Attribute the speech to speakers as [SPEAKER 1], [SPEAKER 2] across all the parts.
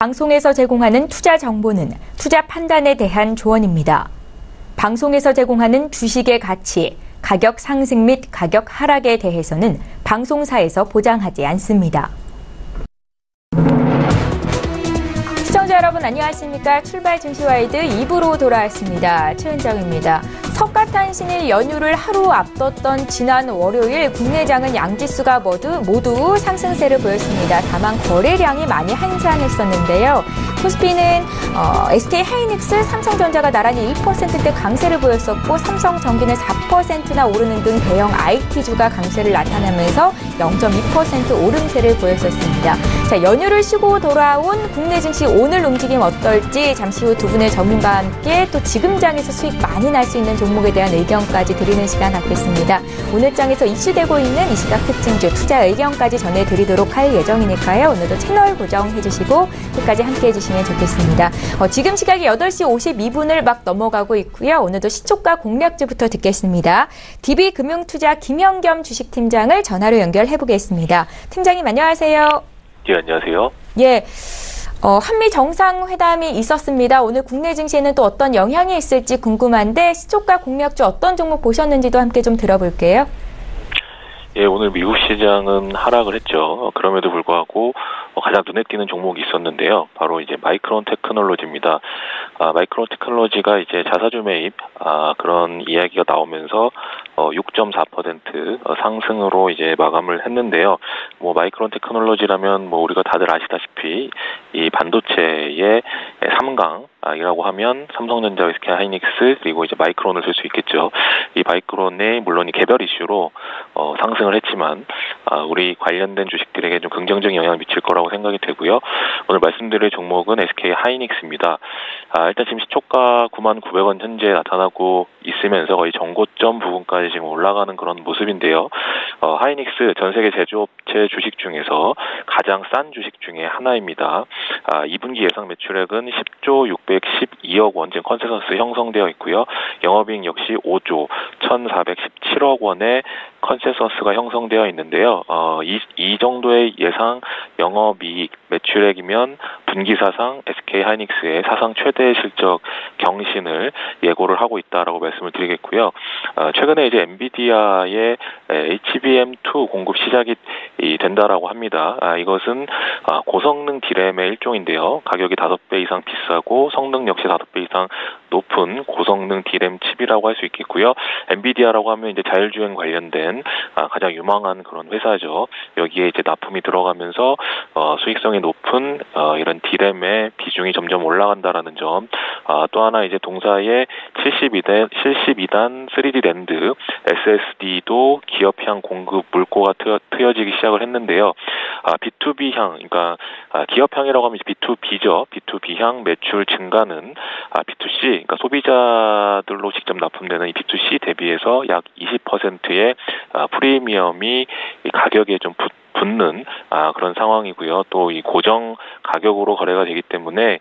[SPEAKER 1] 방송에서 제공하는 투자 정보는 투자 판단에 대한 조언입니다. 방송에서 제공하는 주식의 가치, 가격 상승 및 가격 하락에 대해서는 방송사에서 보장하지 않습니다. 시청자 여러분 안녕하십니까? 출발 증시와이드 2부로 돌아왔습니다. 최은정입니다. 석가탄신일 연휴를 하루 앞뒀던 지난 월요일 국내장은 양지수가 모두 상승세를 보였습니다. 다만 거래량이 많이 한산했었는데요. 코스피는 SK하이닉스, 삼성전자가 나란히 1%대 강세를 보였었고 삼성전기는 4%나 오르는 등 대형 IT주가 강세를 나타내면서 0.2% 오름세를 보였었습니다. 자, 연휴를 쉬고 돌아온 국내 증시 오늘 움직임 어떨지 잠시 후 두 분의 전문가와 함께 또 지금 장에서 수익 많이 날 수 있는 종목에 대한 의견까지 드리는 시간 갖겠습니다. 오늘 장에서 이슈되고 있는 이 시각 특징주 투자 의견까지 전해드리도록 할 예정이니까요. 오늘도 채널 고정해주시고 끝까지 함께해 주시면 좋겠습니다. 지금 시각이 8시 52분을 막 넘어가고 있고요. 오늘도 시초가 공략주부터 듣겠습니다. DB금융투자 김현겸 주식팀장을 전화로 연결해보겠습니다. 팀장님 안녕하세요.
[SPEAKER 2] 예, 안녕하세요.
[SPEAKER 1] 예. 한미 정상회담이 있었습니다. 오늘 국내 증시에는 또 어떤 영향이 있을지 궁금한데 시초가 공략주 어떤 종목 보셨는지도 함께 좀 들어볼게요.
[SPEAKER 2] 예, 오늘 미국 시장은 하락을 했죠. 그럼에도 불구하고 가장 눈에 띄는 종목이 있었는데요. 바로 이제 마이크론 테크놀로지입니다. 마이크론 테크놀로지가 이제 자사주 매입 그런 이야기가 나오면서 6.4% 상승으로 이제 마감을 했는데요. 마이크론 테크놀로지라면 우리가 다들 아시다시피 이 반도체의 3강이라고 하면 삼성전자, SK하이닉스 그리고 이제 마이크론을 쓸 수 있겠죠. 이 마이크론의 물론 이 개별 이슈로 상승을 했지만 우리 관련된 주식들에게 좀 긍정적인 영향을 미칠 거라고 생각이 되고요. 오늘 말씀드릴 종목은 SK하이닉스입니다. 일단 지금 시초가 99,000원 현재 나타나고 있으면서 거의 전고점 부분까지 지금 올라가는 그런 모습인데요. 하이닉스 전 세계 제조업체 주식 중에서 가장 싼 주식 중에 하나입니다. 2분기 예상 매출액은 10조 612억 원, 지금 컨센서스 형성되어 있고요. 영업이익 역시 5조 1,417억 원의 컨센서스가 형성되어 있는데요. 이 정도의 예상 영업이익 매출액이면 분기 사상 SK하이닉스의 사상 최대 실적 경신을 예고를 하고 있다라고 말씀을 드리겠고요. 최근에 이제 엔비디아의 HBM2 공급 시작이 된다라고 합니다. 이것은 고성능 디램의 일종인데요. 가격이 5배 이상 비싸고 성능 역시 5배 이상 높은 고성능 디램 칩이라고 할 수 있겠고요. 엔비디아라고 하면 이제 자율주행 관련된 가장 유망한 그런 회사죠. 여기에 이제 납품이 들어가면서 수익성이 높은 이런 디램의 비중이 점점 올라간다라는 점. 또 하나 이제 동사의 72단 3D 랜드 SSD도 기업향 공급 물꼬가 트여지기 시작을 했는데요. B2B향, 그러니까 기업향이라고 하면 B2B죠. B2B향 매출 증가는 B2C, 그러니까 소비자들로 직접 납품되는 이 B2C 대비해서 약 20%의 프리미엄이 가격에 좀 붙는 그런 상황이고요. 또 이 고정 가격으로 거래가 되기 때문에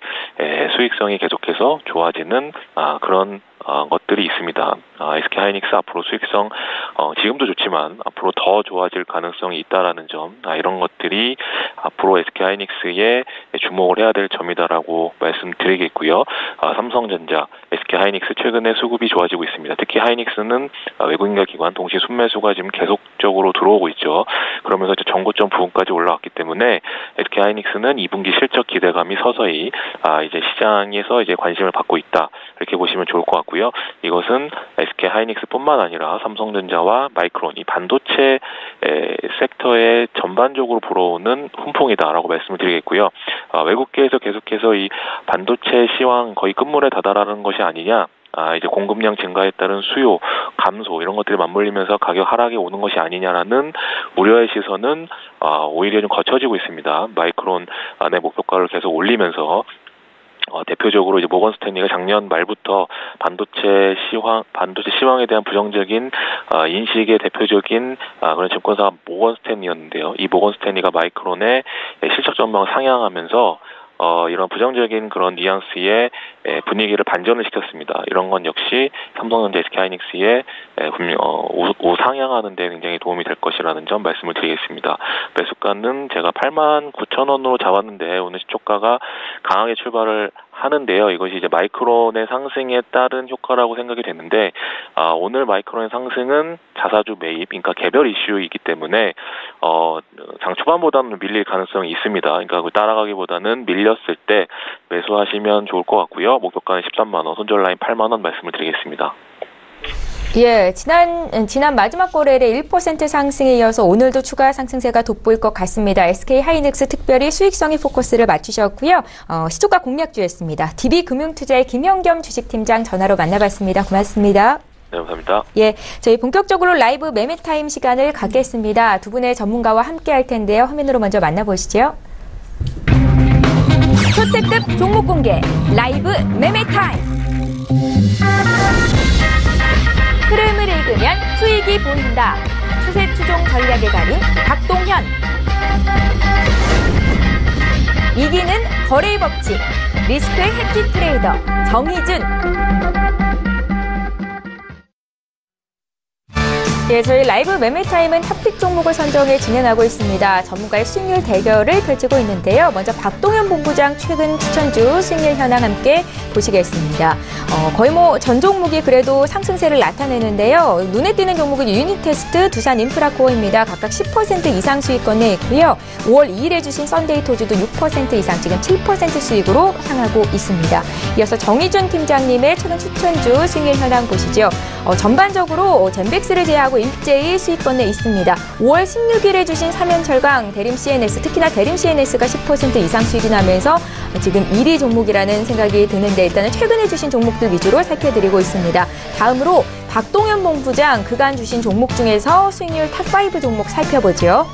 [SPEAKER 2] 수익성이 계속해서 좋아지는 그런 것들이 있습니다. SK하이닉스 앞으로 수익성 지금도 좋지만 앞으로 더 좋아질 가능성이 있다라는 점, 이런 것들이 앞으로 SK하이닉스에 주목을 해야 될 점이다라고 말씀드리겠고요. 삼성전자, SK하이닉스 최근에 수급이 좋아지고 있습니다. 특히 하이닉스는 외국인과 기관 동시 순매수가 지금 계속적으로 들어오고 있죠. 그러면서 이제 전고점 부분까지 올라왔기 때문에 SK하이닉스는 2분기 실적 기대감이 서서히 이제 시장에서 이제 관심을 받고 있다, 이렇게 보시면 좋을 것 같고요. 이것은 SK하이닉스뿐만 아니라 삼성전자와 마이크론, 이 반도체 섹터에 전반적으로 불어오는 훈풍이다라고 말씀을 드리겠고요. 외국계에서 계속해서 이 반도체 시황 거의 끝물에 다다라는 것이 아니냐, 이제 공급량 증가에 따른 수요 감소 이런 것들이 맞물리면서 가격 하락이 오는 것이 아니냐라는 우려의 시선은 오히려 좀 거쳐지고 있습니다. 마이크론 내 목표가를 계속 올리면서 대표적으로 이제 모건 스탠리가 작년 말부터 반도체 시황에 대한 부정적인 인식의 대표적인 그런 증권사가 모건 스탠리였는데요. 이 모건 스탠리가 마이크론의 실적 전망을 상향하면서 이런 부정적인 그런 뉘앙스의 분위기를 반전을 시켰습니다. 이런 건 역시 삼성전자, SK하이닉스의 우상향하는 데 굉장히 도움이 될 것이라는 점 말씀을 드리겠습니다. 매수가는 제가 89,000원으로 잡았는데 오늘 시초가가 강하게 출발을 하는데요. 이것이 이제 마이크론의 상승에 따른 효과라고 생각이 되는데 오늘 마이크론의 상승은 자사주 매입, 그러니까 개별 이슈이기 때문에 장 초반보다는 밀릴 가능성이 있습니다. 그러니까 따라가기보다는 밀렸을 때 매수하시면 좋을 것 같고요. 목표가는 13만 원, 손절 라인 8만 원 말씀을 드리겠습니다.
[SPEAKER 1] 예, 지난 마지막 거래일에 1% 상승에 이어서 오늘도 추가 상승세가 돋보일 것 같습니다. SK하이닉스 특별히 수익성에 포커스를 맞추셨고요. 시초가 공략주였습니다. DB금융투자의 김영겸 주식팀장 전화로 만나봤습니다. 고맙습니다.
[SPEAKER 2] 네, 감사합니다.
[SPEAKER 1] 예, 저희 본격적으로 라이브 매매타임 시간을 갖겠습니다. 두 분의 전문가와 함께 할 텐데요. 화면으로 먼저 만나보시죠. 초특급 종목 공개 라이브 매매타임. 흐름을 읽으면 수익이 보인다. 추세 추종 전략의 달인 박동현. 이기는 거래의 법칙. 리스크 해치 트레이더 정희준. 예, 저희 라이브 매매타임은 탑픽 종목을 선정해 진행하고 있습니다. 전문가의 수익률 대결을 펼치고 있는데요. 먼저 박동현 본부장 최근 추천주 수익률 현황 함께 보시겠습니다. 거의 전 종목이 그래도 상승세를 나타내는데요. 눈에 띄는 종목은 유니테스트, 두산인프라코어입니다. 각각 10% 이상 수익권 내에 있고요. 5월 2일에 주신 썬데이토즈도 6% 이상, 지금 7% 수익으로 향하고 있습니다. 이어서 정희준 팀장님의 최근 추천주 수익률 현황 보시죠. 전반적으로 젠백스를 제외하고 일제히 수익권 내에 있습니다. 5월 16일에 주신 삼연철강, 대림 CNS, 특히나 대림 CNS가 10% 이상 수익이 나면서 지금 1위 종목이라는 생각이 드는데 일단은 최근에 주신 종목들 위주로 살펴드리고 있습니다. 다음으로 박동현 본부장 그간 주신 종목 중에서 수익률 탑5 종목 살펴보죠.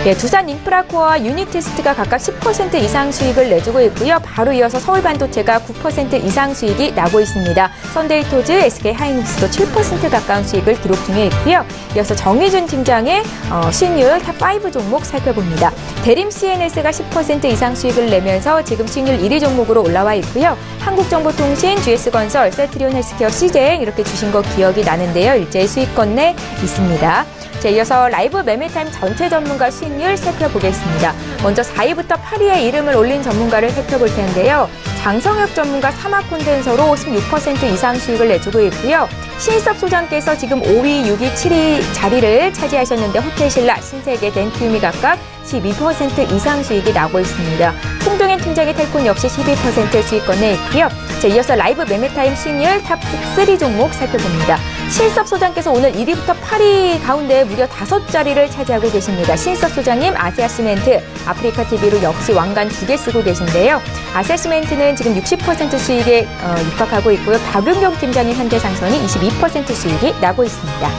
[SPEAKER 1] 예, 두산인프라코어와 유니테스트가 각각 10% 이상 수익을 내주고 있고요. 바로 이어서 서울반도체가 9% 이상 수익이 나고 있습니다. 썬데이토즈, SK하이닉스도 7% 가까운 수익을 기록 중에 있고요. 이어서 정희준 팀장의 수익률 탑5 종목 살펴봅니다. 대림 CNS가 10% 이상 수익을 내면서 지금 수익률 1위 종목으로 올라와 있고요. 한국정보통신, GS건설, 세트리온 헬스케어, CJ 이렇게 주신 거 기억이 나는데요. 일제히 수익권 내 있습니다. 자, 이어서 라이브 매매타임 전체 전문가 수익률 살펴보겠습니다. 먼저 4위부터 8위에 이름을 올린 전문가를 살펴볼 텐데요. 장성혁 전문가 사마콘덴서로 16% 이상 수익을 내주고 있고요. 신섭 소장께서 지금 5위, 6위, 7위 자리를 차지하셨는데 호텔신라, 신세계, 덴큐미 각각 12% 이상 수익이 나고 있습니다. 송동현 팀장의 텔콘 역시 12% 수익권 내에 있고요. 자, 이어서 라이브 매매타임 수익률 탑3 종목 살펴봅니다. 신섭 소장께서 오늘 1위부터 8위 가운데 무려 5자리를 차지하고 계십니다. 신섭 소장님, 아시아시멘트, 아프리카TV로 역시 왕관 2개 쓰고 계신데요. 아시아시멘트는 지금 60% 수익에 육박하고 있고요. 박윤경 팀장님 현대상선이 22% 수익이 나고 있습니다.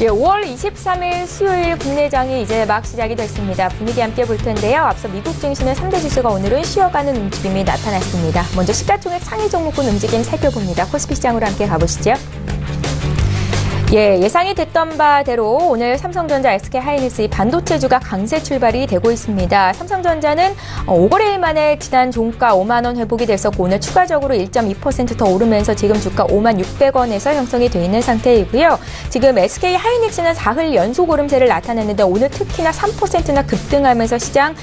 [SPEAKER 1] 예, 5월 23일 수요일 국내장이 이제 막 시작이 됐습니다. 분위기 함께 볼 텐데요. 앞서 미국 증시는 3대 지수가 오늘은 쉬어가는 움직임이 나타났습니다. 먼저 시가총액 상위 종목군 움직임 살펴봅니다. 코스피 시장으로 함께 가보시죠. 예, 예상이 됐던 바대로 오늘 삼성전자, SK하이닉스 반도체주가 강세 출발이 되고 있습니다. 삼성전자는 5거래일 만에 지난 종가 5만 원 회복이 됐었고 오늘 추가적으로 1.2% 더 오르면서 지금 주가 5만 600원에서 형성이 돼 있는 상태이고요. 지금 SK하이닉스는 4흘 연속 오름세를 나타냈는데 오늘 특히나 3%나 급등하면서 시장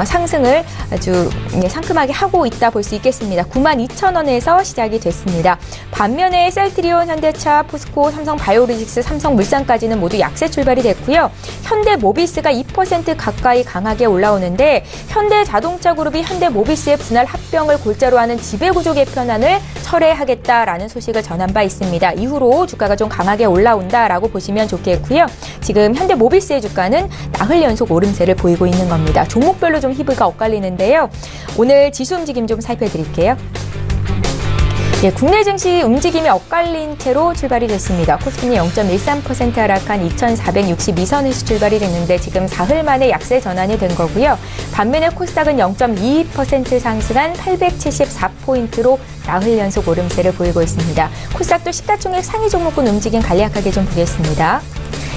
[SPEAKER 1] 상승을 아주 상큼하게 하고 있다 볼 수 있겠습니다. 92,000원에서 시작이 됐습니다. 반면에 셀트리온, 현대차, 포스코, 삼성바이오로직스, 삼성물산까지는 모두 약세 출발이 됐고요. 현대모비스가 2% 가까이 강하게 올라오는데 현대자동차그룹이 현대모비스의 분할 합병을 골자로 하는 지배구조 개편안을 철회하겠다라는 소식을 전한 바 있습니다. 이후로 주가가 좀 강하게 올라온다라고 보시면 좋겠고요. 지금 현대모비스의 주가는 나흘 연속 오름세를 보이고 있는 겁니다. 종목별로 좀 희비가 엇갈리는데요. 오늘 지수 움직임 좀 살펴드릴게요. 예, 국내 증시 움직임이 엇갈린 채로 출발이 됐습니다. 코스피는 0.13% 하락한 2,462선에서 출발이 됐는데 지금 사흘 만에 약세 전환이 된 거고요. 반면에 코스닥은 0.22% 상승한 874포인트로 나흘 연속 오름세를 보이고 있습니다. 코스닥도 시가총액 상위 종목군 움직임 간략하게 좀 보겠습니다.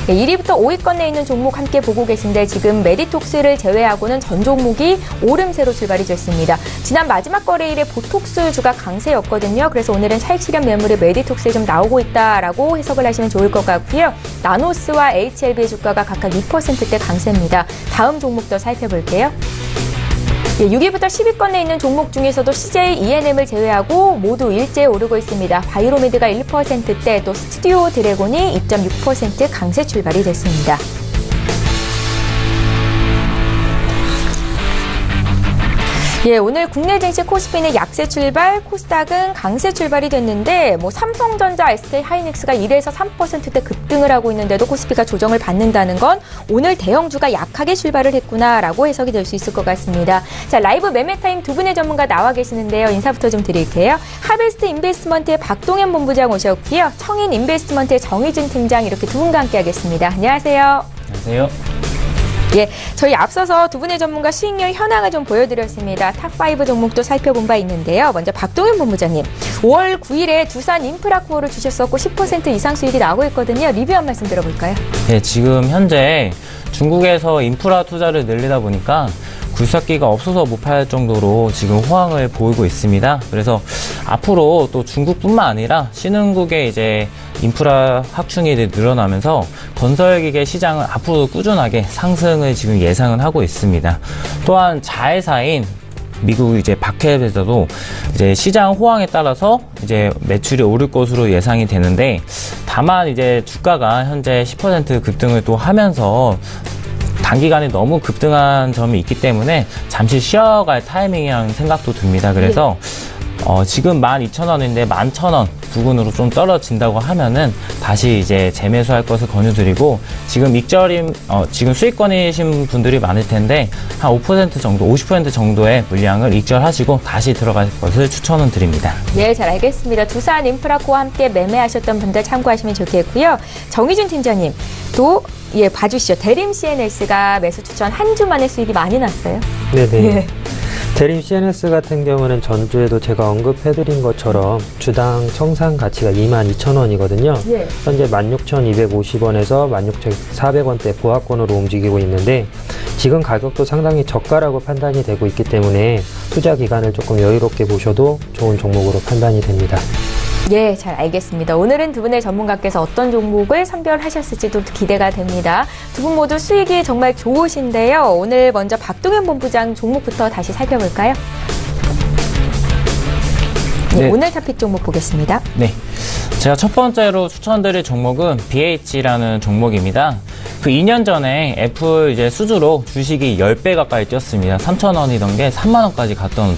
[SPEAKER 1] 1위부터 5위권에 있는 종목 함께 보고 계신데 지금 메디톡스를 제외하고는 전 종목이 오름세로 출발이 됐습니다. 지난 마지막 거래일에 보톡스주가 강세였거든요. 그래서 오늘은 차익 실현 매물이 메디톡스에 좀 나오고 있다라고 해석을 하시면 좋을 것 같고요. 나노스와 HLB의 주가가 각각 2%대 강세입니다. 다음 종목도 살펴볼게요. 6위부터 10위권에 있는 종목 중에서도 CJ ENM을 제외하고 모두 일제히 오르고 있습니다. 바이로미드가 1%대, 또 스튜디오 드래곤이 2.6% 강세 출발이 됐습니다. 예, 오늘 국내 증시 코스피는 약세 출발, 코스닥은 강세 출발이 됐는데 삼성전자, SK하이닉스가 1에서 3%대 급등을 하고 있는데도 코스피가 조정을 받는다는 건 오늘 대형주가 약하게 출발을 했구나라고 해석이 될 수 있을 것 같습니다. 자, 라이브 매매타임 두 분의 전문가 나와 계시는데요. 인사부터 좀 드릴게요. 하베스트 인베스트먼트의 박동현 본부장 오셨고요. 청인 인베스트먼트의 정희준 팀장 이렇게 두 분과 함께 하겠습니다. 안녕하세요.
[SPEAKER 3] 안녕하세요.
[SPEAKER 1] 예, 저희 앞서서 두 분의 전문가 수익률 현황을 좀 보여드렸습니다. 탑5 종목도 살펴본 바 있는데요. 먼저 박동현 본부장님, 5월 9일에 두산 인프라코어를 주셨었고 10% 이상 수익이 나오고 있거든요. 리뷰 한 말씀 들어볼까요?
[SPEAKER 3] 네, 지금 현재 중국에서 인프라 투자를 늘리다 보니까 굴삭기가 없어서 못 팔 정도로 지금 호황을 보이고 있습니다. 그래서 앞으로 또 중국뿐만 아니라 신흥국의 이제 인프라 확충이 늘어나면서 건설기계 시장은 앞으로 꾸준하게 상승을 지금 예상은 하고 있습니다. 또한 자회사인 미국 이제 박해에서도 이제 시장 호황에 따라서 이제 매출이 오를 것으로 예상이 되는데, 다만 이제 주가가 현재 10% 급등을 또 하면서 단기간에 너무 급등한 점이 있기 때문에 잠시 쉬어갈 타이밍이라는 생각도 듭니다. 그래서 지금 12,000원인데 11,000원 부근으로 좀 떨어진다고 하면은 다시 이제 재매수할 것을 권유드리고, 지금 지금 수익권이신 분들이 많을 텐데 한 5% 정도, 50% 정도의 물량을 익절하시고 다시 들어갈 것을 추천은 드립니다.
[SPEAKER 1] 네, 잘 알겠습니다. 두산 인프라코와 함께 매매하셨던 분들 참고하시면 좋겠고요. 정희준 팀장님, 또 봐주시죠. 대림 CNS가 매수 추천 한 주 만에 수익이 많이 났어요.
[SPEAKER 4] 네네. 예. 대림 CNS 같은 경우는 전주에도 제가 언급해드린 것처럼 주당 청산 가치가 22,000원이거든요. 예. 현재 16,250원에서 16,400원대 보합권으로 움직이고 있는데, 지금 가격도 상당히 저가라고 판단이 되고 있기 때문에 투자 기간을 조금 여유롭게 보셔도 좋은 종목으로 판단이 됩니다.
[SPEAKER 1] 예, 잘 알겠습니다. 오늘은 두 분의 전문가께서 어떤 종목을 선별하셨을지도 기대가 됩니다. 두 분 모두 수익이 정말 좋으신데요. 오늘 먼저 박동현 본부장 종목부터 다시 살펴볼까요? 네, 오늘 토픽 종목 보겠습니다.
[SPEAKER 3] 네, 제가 첫 번째로 추천드릴 종목은 BH라는 종목입니다. 그 2년 전에 애플 이제 수주로 주식이 10배 가까이 뛰었습니다. 3,000원이던 게 3만원까지 갔던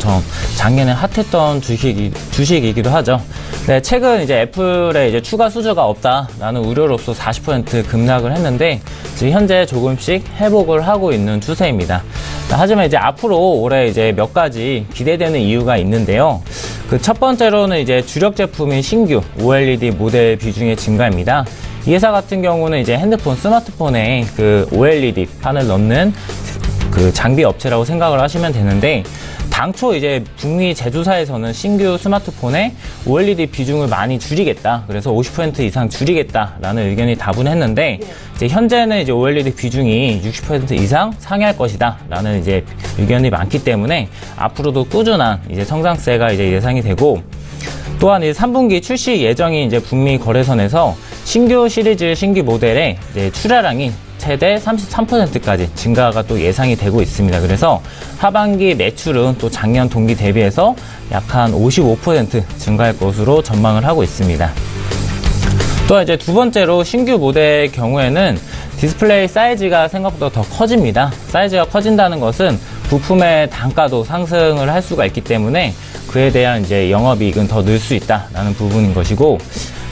[SPEAKER 3] 작년에 핫했던 주식이기도 하죠. 네, 최근 이제 애플의 이제 추가 수주가 없다라는 우려로서 40% 급락을 했는데, 지금 현재 조금씩 회복을 하고 있는 추세입니다. 하지만 이제 앞으로 올해 이제 몇 가지 기대되는 이유가 있는데요. 그 첫 번째로는 이제 주력 제품인 신규 OLED 모델 비중의 증가입니다. 이 회사 같은 경우는 이제 핸드폰, 스마트폰에 그 OLED 판을 넣는 그 장비 업체라고 생각을 하시면 되는데, 당초 이제 북미 제조사에서는 신규 스마트폰에 OLED 비중을 많이 줄이겠다, 그래서 50% 이상 줄이겠다라는 의견이 다분했는데, 이제 현재는 이제 OLED 비중이 60% 이상 상회할 것이다라는 이제 의견이 많기 때문에 앞으로도 꾸준한 이제 성장세가 이제 예상이 되고, 또한 이제 3분기 출시 예정인 이제 북미 거래선에서 신규 시리즈 신규 모델의 이제 출하량이 최대 33%까지 증가가 또 예상이 되고 있습니다. 그래서 하반기 매출은 또 작년 동기 대비해서 약 한 55% 증가할 것으로 전망을 하고 있습니다. 또 이제 두 번째로 신규 모델의 경우에는 디스플레이 사이즈가 생각보다 더 커집니다. 사이즈가 커진다는 것은 부품의 단가도 상승을 할 수가 있기 때문에 그에 대한 이제 영업이익은 더 늘 수 있다라는 부분인 것이고,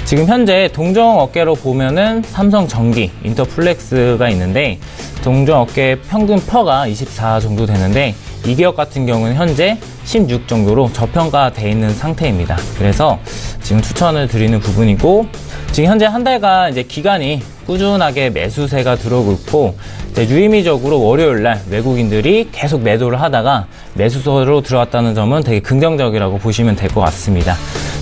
[SPEAKER 3] 지금 현재 동종 업계로 보면은 삼성전기, 인터플렉스가 있는데, 동종 업계 평균 퍼가 24 정도 되는데, 이 기업 같은 경우는 현재 16 정도로 저평가되어 있는 상태입니다. 그래서 지금 추천을 드리는 부분이고, 지금 현재 한 달간 이제 기간이 꾸준하게 매수세가 들어오고 있고, 이제 유의미적으로 월요일날 외국인들이 계속 매도를 하다가 매수세로 들어왔다는 점은 되게 긍정적이라고 보시면 될 것 같습니다.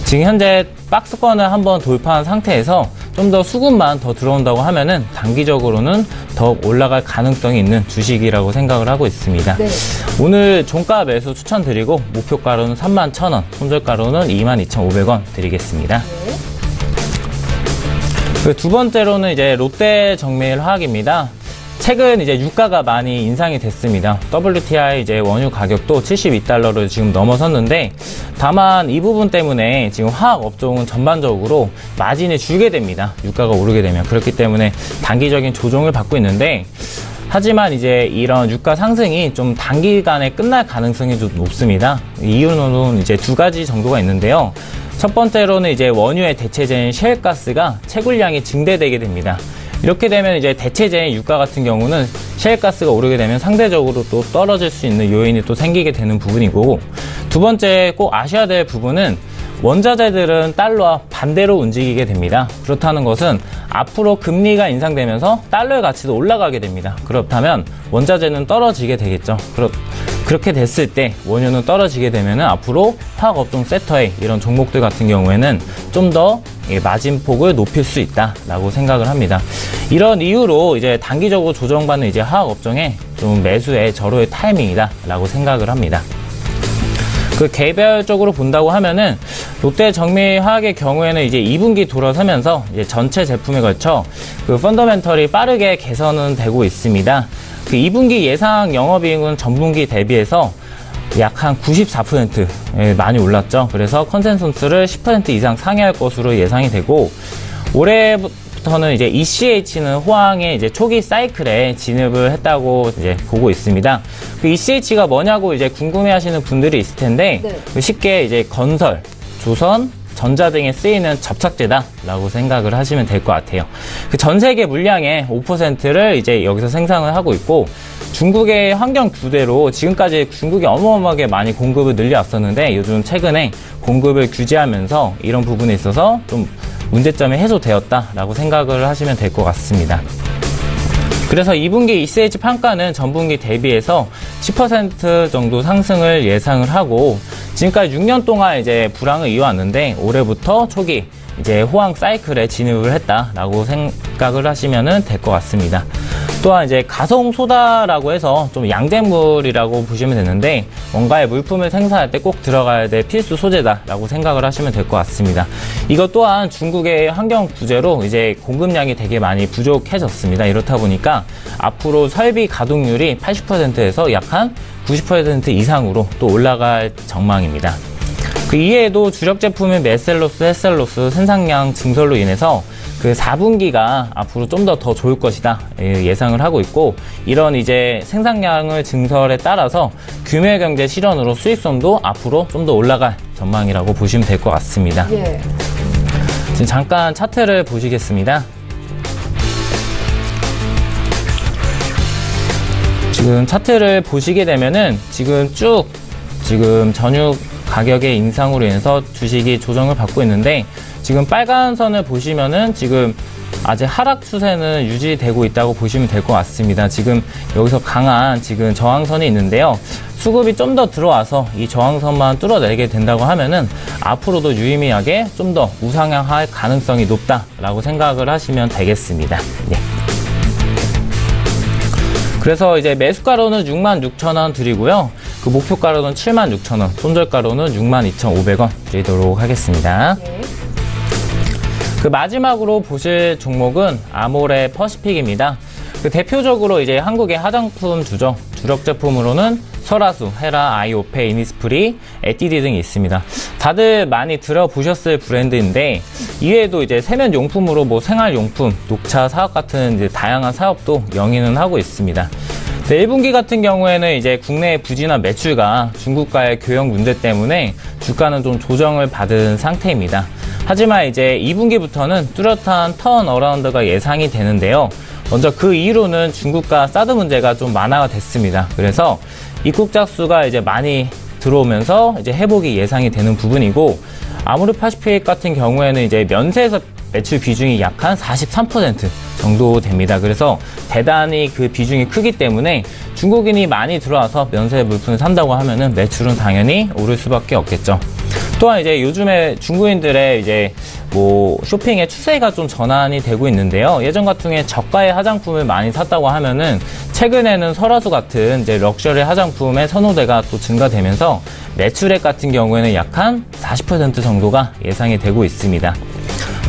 [SPEAKER 3] 지금 현재 박스권을 한번 돌파한 상태에서 좀 더 수급만 더 들어온다고 하면은 단기적으로는 더 올라갈 가능성이 있는 주식이라고 생각을 하고 있습니다. 네. 오늘 종가 매수 추천드리고 목표가로는 31,000원, 손절가로는 22,500원 드리겠습니다. 네. 그 두 번째로는 이제 롯데 정밀화학입니다. 최근 이제 유가가 많이 인상이 됐습니다. WTI 이제 원유 가격도 72달러를 지금 넘어섰는데, 다만 이 부분 때문에 지금 화학 업종은 전반적으로 마진이 줄게 됩니다. 유가가 오르게 되면. 그렇기 때문에 단기적인 조정을 받고 있는데, 하지만 이제 이런 유가 상승이 좀 단기간에 끝날 가능성이 좀 높습니다. 이유는 이제 두 가지 정도가 있는데요. 첫 번째로는 이제 원유의 대체제인 셰일가스가 채굴량이 증대되게 됩니다. 이렇게 되면 이제 대체제인 유가 같은 경우는 셰일가스가 오르게 되면 상대적으로 또 떨어질 수 있는 요인이 또 생기게 되는 부분이고, 두 번째 꼭 아셔야 될 부분은 원자재들은 달러와 반대로 움직이게 됩니다. 그렇다는 것은 앞으로 금리가 인상되면서 달러의 가치도 올라가게 됩니다. 그렇다면 원자재는 떨어지게 되겠죠. 그렇게 됐을 때 원유는 떨어지게 되면은 앞으로 화학업종 섹터의 이런 종목들 같은 경우에는 좀 더 마진폭을 높일 수 있다라고 생각을 합니다. 이런 이유로 이제 단기적으로 조정받는 이제 화학업종에 좀 매수의 절호의 타이밍이다라고 생각을 합니다. 그 개별적으로 본다고 하면은 롯데 정밀화학의 경우에는 이제 2분기 돌아서면서 이제 전체 제품에 걸쳐 그 펀더멘털이 빠르게 개선은 되고 있습니다. 그 2분기 예상 영업이익은 전분기 대비해서 약 한 94% 많이 올랐죠. 그래서 컨센서스를 10% 이상 상회할 것으로 예상이 되고, 올해부터는 이제 ECH는 호황의 이제 초기 사이클에 진입을 했다고 이제 보고 있습니다. 그 ECH가 뭐냐고 이제 궁금해하시는 분들이 있을 텐데, 네. 쉽게 이제 건설, 조선, 전자 등에 쓰이는 접착제다라고 생각을 하시면 될 것 같아요. 그 전 세계 물량의 5%를 이제 여기서 생산을 하고 있고, 중국의 환경 규제로 지금까지 중국이 어마어마하게 많이 공급을 늘려왔었는데, 요즘 최근에 공급을 규제하면서 이런 부분에 있어서 좀 문제점이 해소되었다라고 생각을 하시면 될 것 같습니다. 그래서 2분기 ECH 판가는 전분기 대비해서 10% 정도 상승을 예상을 하고, 지금까지 6년 동안 이제 불황을 이어왔는데 올해부터 초기 이제 호황 사이클에 진입을 했다라고 생각을 하시면 될 것 같습니다. 또한 이제 가성소다라고 해서 좀 양잿물이라고 보시면 되는데, 뭔가의 물품을 생산할 때 꼭 들어가야 될 필수 소재다라고 생각을 하시면 될 것 같습니다. 이것 또한 중국의 환경 규제로 이제 공급량이 되게 많이 부족해졌습니다. 이렇다 보니까 앞으로 설비 가동률이 80%에서 약 한 90% 이상으로 또 올라갈 전망입니다. 그 이외에도 주력 제품인 메셀로스, 햇셀로스 생산량 증설로 인해서 그 4분기가 앞으로 좀 더 좋을 것이다 예상을 하고 있고, 이런 이제 생산량을 증설에 따라서 규모 경제 실현으로 수익성도 앞으로 좀 더 올라갈 전망이라고 보시면 될 것 같습니다. 예. 지금 잠깐 차트를 보시겠습니다. 지금 차트를 보시게 되면은 지금 전육 가격의 인상으로 인해서 주식이 조정을 받고 있는데, 지금 빨간 선을 보시면은 지금 아직 하락 추세는 유지되고 있다고 보시면 될 것 같습니다. 지금 여기서 강한 지금 저항선이 있는데요. 수급이 좀 더 들어와서 이 저항선만 뚫어내게 된다고 하면은 앞으로도 유의미하게 좀 더 우상향할 가능성이 높다라고 생각을 하시면 되겠습니다. 네. 그래서 이제 매수가로는 66,000원 드리고요. 그 목표가로는 76,000원, 손절가로는 62,500원 드리도록 하겠습니다. 네. 그 마지막으로 보실 종목은 아모레 퍼시픽입니다. 그 대표적으로 이제 한국의 화장품 주죠. 주력 제품으로는 설화수, 헤라, 아이오페, 이니스프리, 에뛰디 등이 있습니다. 다들 많이 들어보셨을 브랜드인데, 이외에도 이제 세면용품으로 뭐 생활용품, 녹차 사업 같은 이제 다양한 사업도 영위는 하고 있습니다. 1분기 같은 경우에는 이제 국내의 부진한 매출과 중국과의 교역 문제 때문에 주가는 좀 조정을 받은 상태입니다. 하지만 이제 2분기부터는 뚜렷한 턴어라운드가 예상이 되는데요. 먼저 그 이유로는 중국과 사드 문제가 좀 완화가 됐습니다. 그래서 입국자 수가 이제 많이 들어오면서 이제 회복이 예상이 되는 부분이고, 아모르파시픽 같은 경우에는 이제 면세에서 매출 비중이 약 한 43% 정도 됩니다. 그래서 대단히 그 비중이 크기 때문에 중국인이 많이 들어와서 면세 물품을 산다고 하면은 매출은 당연히 오를 수밖에 없겠죠. 또한 이제 요즘에 중국인들의 이제 뭐 쇼핑의 추세가 좀 전환이 되고 있는데요. 예전 같은 경우에 저가의 화장품을 많이 샀다고 하면은 최근에는 설화수 같은 이제 럭셔리 화장품의 선호도가 또 증가되면서 매출액 같은 경우에는 약 한 40% 정도가 예상이 되고 있습니다.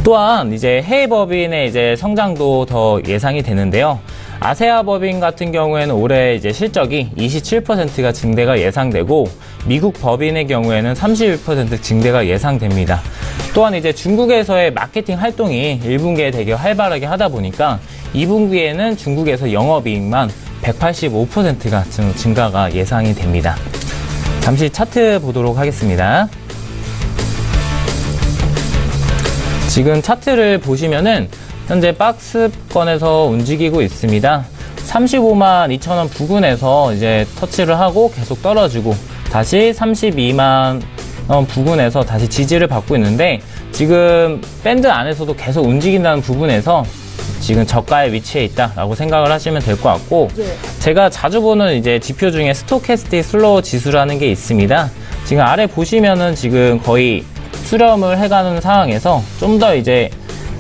[SPEAKER 3] 또한 이제 해외 법인의 이제 성장도 더 예상이 되는데요. 아세아 법인 같은 경우에는 올해 이제 실적이 27%가 증대가 예상되고, 미국 법인의 경우에는 31% 증대가 예상됩니다. 또한 이제 중국에서의 마케팅 활동이 1분기에 되게 활발하게 하다 보니까 2분기에는 중국에서 영업이익만 185%가 증가가 예상이 됩니다. 잠시 차트 보도록 하겠습니다. 지금 차트를 보시면은 현재 박스권에서 움직이고 있습니다. 35만 2천원 부근에서 이제 터치를 하고 계속 떨어지고, 다시 32만 원 부근에서 다시 지지를 받고 있는데, 지금 밴드 안에서도 계속 움직인다는 부분에서 지금 저가의 위치에 있다라고 생각을 하시면 될 것 같고, 제가 자주 보는 이제 지표 중에 스토캐스틱 슬로우 지수라는 게 있습니다. 지금 아래 보시면은 지금 거의 수렴을 해가는 상황에서 좀 더 이제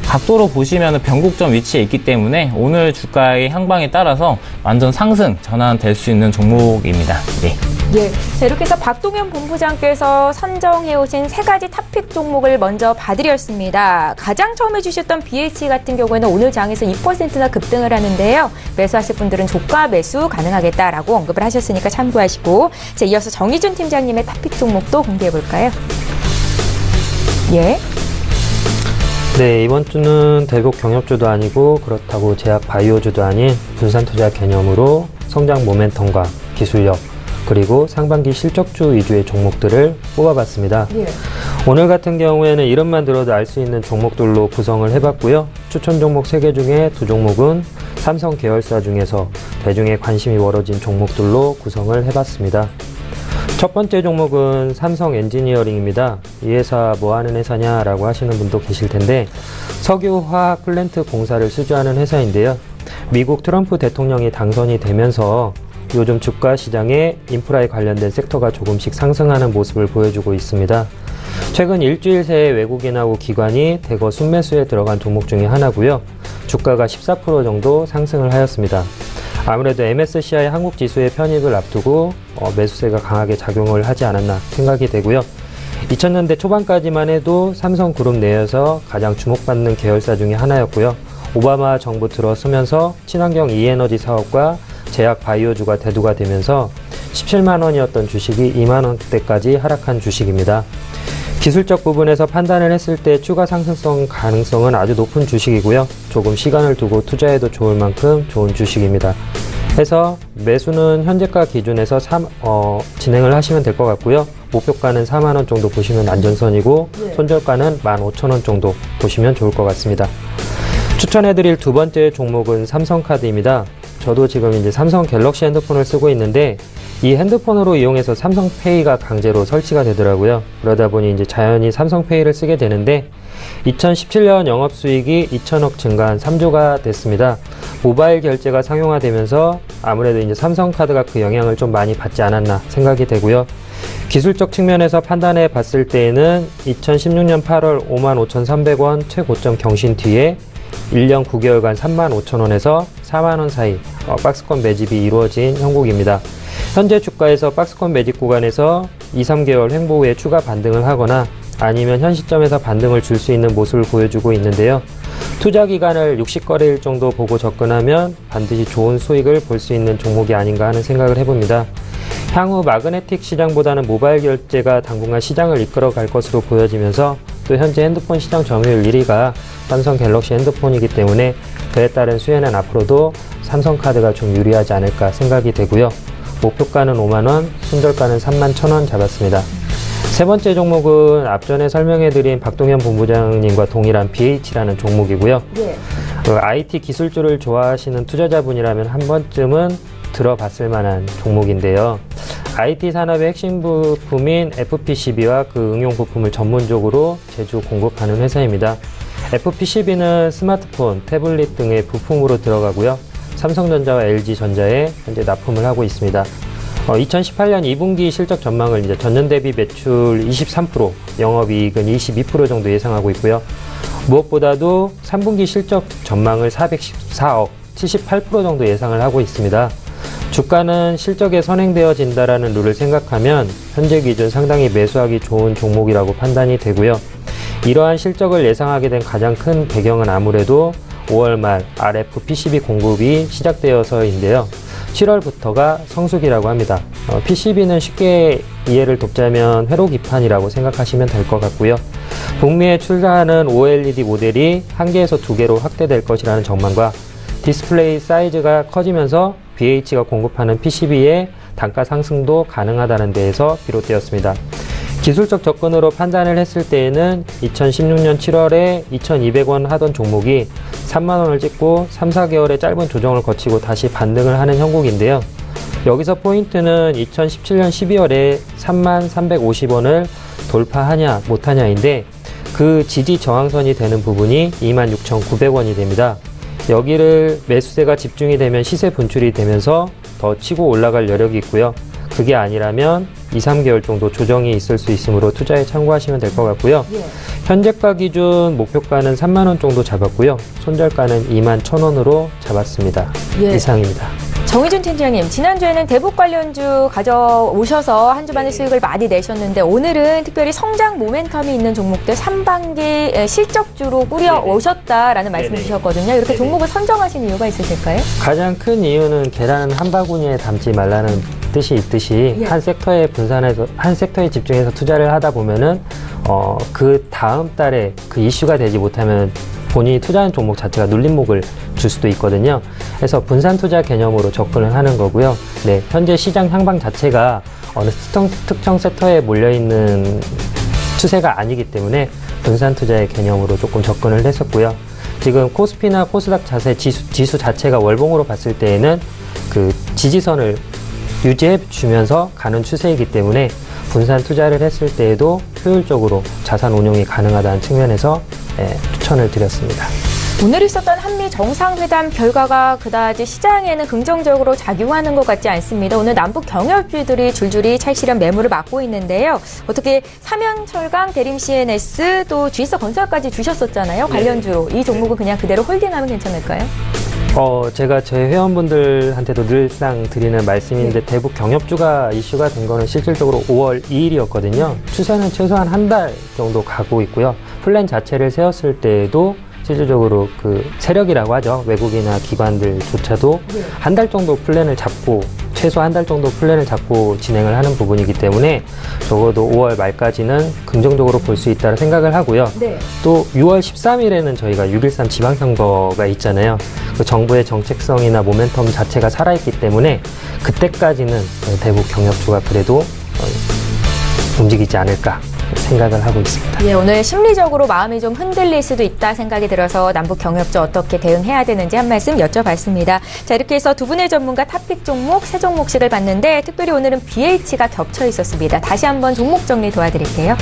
[SPEAKER 3] 각도로 보시면 변곡점 위치에 있기 때문에 오늘 주가의 향방에 따라서 완전 상승 전환될 수 있는 종목입니다. 네.
[SPEAKER 1] 예. 자, 이렇게 해서 박동현 본부장께서 선정해오신 3가지 탑픽 종목을 먼저 봐드렸습니다. 가장 처음 해주셨던 BH 같은 경우에는 오늘 장에서 2%나 급등을 하는데요. 매수하실 분들은 조가 매수 가능하겠다라고 언급을 하셨으니까 참고하시고, 자, 이어서 정의준 팀장님의 탑픽 종목도 공개해볼까요? 예.
[SPEAKER 4] 네, 이번 주는 대북 경협주도 아니고 그렇다고 제약 바이오주도 아닌 분산투자 개념으로 성장 모멘텀과 기술력, 그리고 상반기 실적주 위주의 종목들을 뽑아봤습니다. 예. 오늘 같은 경우에는 이름만 들어도 알 수 있는 종목들로 구성을 해봤고요. 추천 종목 3개 중에 2종목은 삼성 계열사 중에서 대중의 관심이 멀어진 종목들로 구성을 해봤습니다. 첫 번째 종목은 삼성 엔지니어링입니다. 이 회사 뭐 하는 회사냐라고 하시는 분도 계실 텐데, 석유 화학 플랜트 공사를 수주하는 회사인데요. 미국 트럼프 대통령이 당선이 되면서 요즘 주가 시장에 인프라에 관련된 섹터가 조금씩 상승하는 모습을 보여주고 있습니다. 최근 일주일 새에 외국인하고 기관이 대거 순매수에 들어간 종목 중에 하나고요. 주가가 14% 정도 상승을 하였습니다. 아무래도 MSCI 한국 지수의 편입을 앞두고 매수세가 강하게 작용을 하지 않았나 생각이 되고요. 2000년대 초반까지만 해도 삼성그룹 내에서 가장 주목받는 계열사 중에 하나였고요. 오바마 정부 들어서면서 친환경 이에너지 사업과 제약 바이오주가 대두가 되면서 17만 원이었던 주식이 2만 원대까지 하락한 주식입니다. 기술적 부분에서 판단을 했을 때 추가 상승성 가능성은 아주 높은 주식이고요. 조금 시간을 두고 투자해도 좋을 만큼 좋은 주식입니다. 해서 매수는 현재가 기준에서 진행을 하시면 될 것 같고요. 목표가는 4만 원 정도 보시면 안전선이고, 손절가는 15,000원 정도 보시면 좋을 것 같습니다. 추천해드릴 두 번째 종목은 삼성카드입니다. 저도 지금 이제 삼성 갤럭시 핸드폰을 쓰고 있는데, 이 핸드폰으로 이용해서 삼성페이가 강제로 설치가 되더라고요. 그러다 보니 이제 자연히 삼성페이를 쓰게 되는데, 2017년 영업수익이 2천억 증가한 3조가 됐습니다. 모바일 결제가 상용화되면서 아무래도 이제 삼성카드가 그 영향을 좀 많이 받지 않았나 생각이 되고요. 기술적 측면에서 판단해 봤을 때에는 2016년 8월 55,300원 최고점 경신 뒤에 1년 9개월간 35,000원에서 4만원 사이 박스권 매집이 이루어진 형국입니다. 현재 주가에서 박스권 매집 구간에서 2, 3개월 횡보 후에 추가 반등을 하거나 아니면 현 시점에서 반등을 줄 수 있는 모습을 보여주고 있는데요. 투자 기간을 60거래일 정도 보고 접근하면 반드시 좋은 수익을 볼 수 있는 종목이 아닌가 하는 생각을 해봅니다. 향후 마그네틱 시장보다는 모바일 결제가 당분간 시장을 이끌어갈 것으로 보여지면서 또 현재 핸드폰 시장 점유율 1위가 삼성 갤럭시 핸드폰이기 때문에 그에 따른 수혜는 앞으로도 삼성카드가 좀 유리하지 않을까 생각이 되고요. 목표가는 5만원, 손절가는 31,000원 잡았습니다. 세 번째 종목은 앞전에 설명해드린 박동현 본부장님과 동일한 BH라는 종목이고요. IT 기술주를 좋아하시는 투자자분이라면 한 번쯤은 들어봤을 만한 종목인데요. IT 산업의 핵심 부품인 FPCB와 그 응용 부품을 전문적으로 제조 공급하는 회사입니다. FPCB는 스마트폰, 태블릿 등의 부품으로 들어가고요. 삼성전자와 LG전자에 현재 납품을 하고 있습니다. 2018년 2분기 실적 전망을 이제 전년 대비 매출 23%, 영업이익은 22% 정도 예상하고 있고요. 무엇보다도 3분기 실적 전망을 414억, 78% 정도 예상을 하고 있습니다. 주가는 실적에 선행되어진다라는 룰을 생각하면 현재 기준 상당히 매수하기 좋은 종목이라고 판단이 되고요. 이러한 실적을 예상하게 된 가장 큰 배경은 아무래도 5월 말 RF PCB 공급이 시작되어서인데요. 7월부터가 성수기라고 합니다. PCB는 쉽게 이해를 돕자면 회로기판이라고 생각하시면 될 것 같고요. 북미에 출하하는 OLED 모델이 1개에서 2개로 확대될 것이라는 전망과 디스플레이 사이즈가 커지면서 BH가 공급하는 PCB의 단가 상승도 가능하다는 데에서 비롯되었습니다. 기술적 접근으로 판단을 했을 때에는 2016년 7월에 2,200원 하던 종목이 3만원을 찍고 3, 4개월의 짧은 조정을 거치고 다시 반등을 하는 형국인데요. 여기서 포인트는 2017년 12월에 33,350원을 돌파하냐 못하냐인데 그 지지 저항선이 되는 부분이 26,900원이 됩니다. 여기를 매수세가 집중이 되면 시세 분출이 되면서 더 치고 올라갈 여력이 있고요. 그게 아니라면 2, 3개월 정도 조정이 있을 수 있으므로 투자에 참고하시면 될 것 같고요. 현재가 기준 목표가는 3만원 정도 잡았고요. 손절가는 21,000원으로 잡았습니다. 이상입니다.
[SPEAKER 1] 정의준 팀장님, 지난주에는 대북 관련주 가져오셔서 한 주만에 수익을 많이 내셨는데 오늘은 특별히 성장 모멘텀이 있는 종목들 상반기 실적주로 꾸려오셨다라는 말씀 주셨거든요. 이렇게 종목을 선정하신 이유가 있으실까요?
[SPEAKER 4] 가장 큰 이유는 계란은 한 바구니에 담지 말라는 뜻이 있듯이 한 섹터에 분산해서 한 섹터에 집중해서 투자를 하다 보면은 그 다음 달에 그 이슈가 되지 못하면 본인이 투자한 종목 자체가 눌림목을 줄 수도 있거든요. 그래서 분산 투자 개념으로 접근을 하는 거고요. 네, 현재 시장 향방 자체가 어느 특정 섹터에 몰려있는 추세가 아니기 때문에 분산 투자의 개념으로 조금 접근을 했었고요. 지금 코스피나 코스닥 자세 지수 자체가 월봉으로 봤을 때에는 그 지지선을 유지해 주면서 가는 추세이기 때문에 분산 투자를 했을 때에도 효율적으로 자산 운용이 가능하다는 측면에서 추천을 드렸습니다.
[SPEAKER 1] 오늘 있었던 한미 정상회담 결과가 그다지 시장에는 긍정적으로 작용하는 것 같지 않습니다. 오늘 남북 경협주들이 줄줄이 찰실한 매물을 맞고 있는데요. 어떻게 삼양철강, 대림 CNS, 또 G서 건설까지 주셨었잖아요. 관련주로. 이 종목은 그냥 그대로 홀딩하면 괜찮을까요?
[SPEAKER 4] 제가 제 회원분들한테도 늘상 드리는 말씀인데 대북 경협주가 이슈가 된 거는 실질적으로 5월 2일이었거든요. 추세는 최소한 한 달 정도 가고 있고요. 플랜 자체를 세웠을 때에도 실질적으로 그 세력이라고 하죠. 외국이나 기관들조차도 한 달 정도 플랜을 잡고 최소 한 달 정도 플랜을 잡고 진행을 하는 부분이기 때문에 적어도 5월 말까지는 긍정적으로 볼 수 있다고 생각을 하고요. 또 6월 13일에는 저희가 6.13 지방선거가 있잖아요. 그 정부의 정책성이나 모멘텀 자체가 살아있기 때문에 그때까지는 대북 경협주가 그래도 움직이지 않을까 생각을 하고 있습니다.
[SPEAKER 1] 예, 오늘 심리적으로 마음이 좀 흔들릴 수도 있다 생각이 들어서 남북 경협주 어떻게 대응해야 되는지 한 말씀 여쭤봤습니다. 자, 이렇게 해서 두 분의 전문가 탑픽 종목, 세 종목씩을 봤는데 특별히 오늘은 BH가 겹쳐 있었습니다. 다시 한번 종목 정리 도와드릴게요.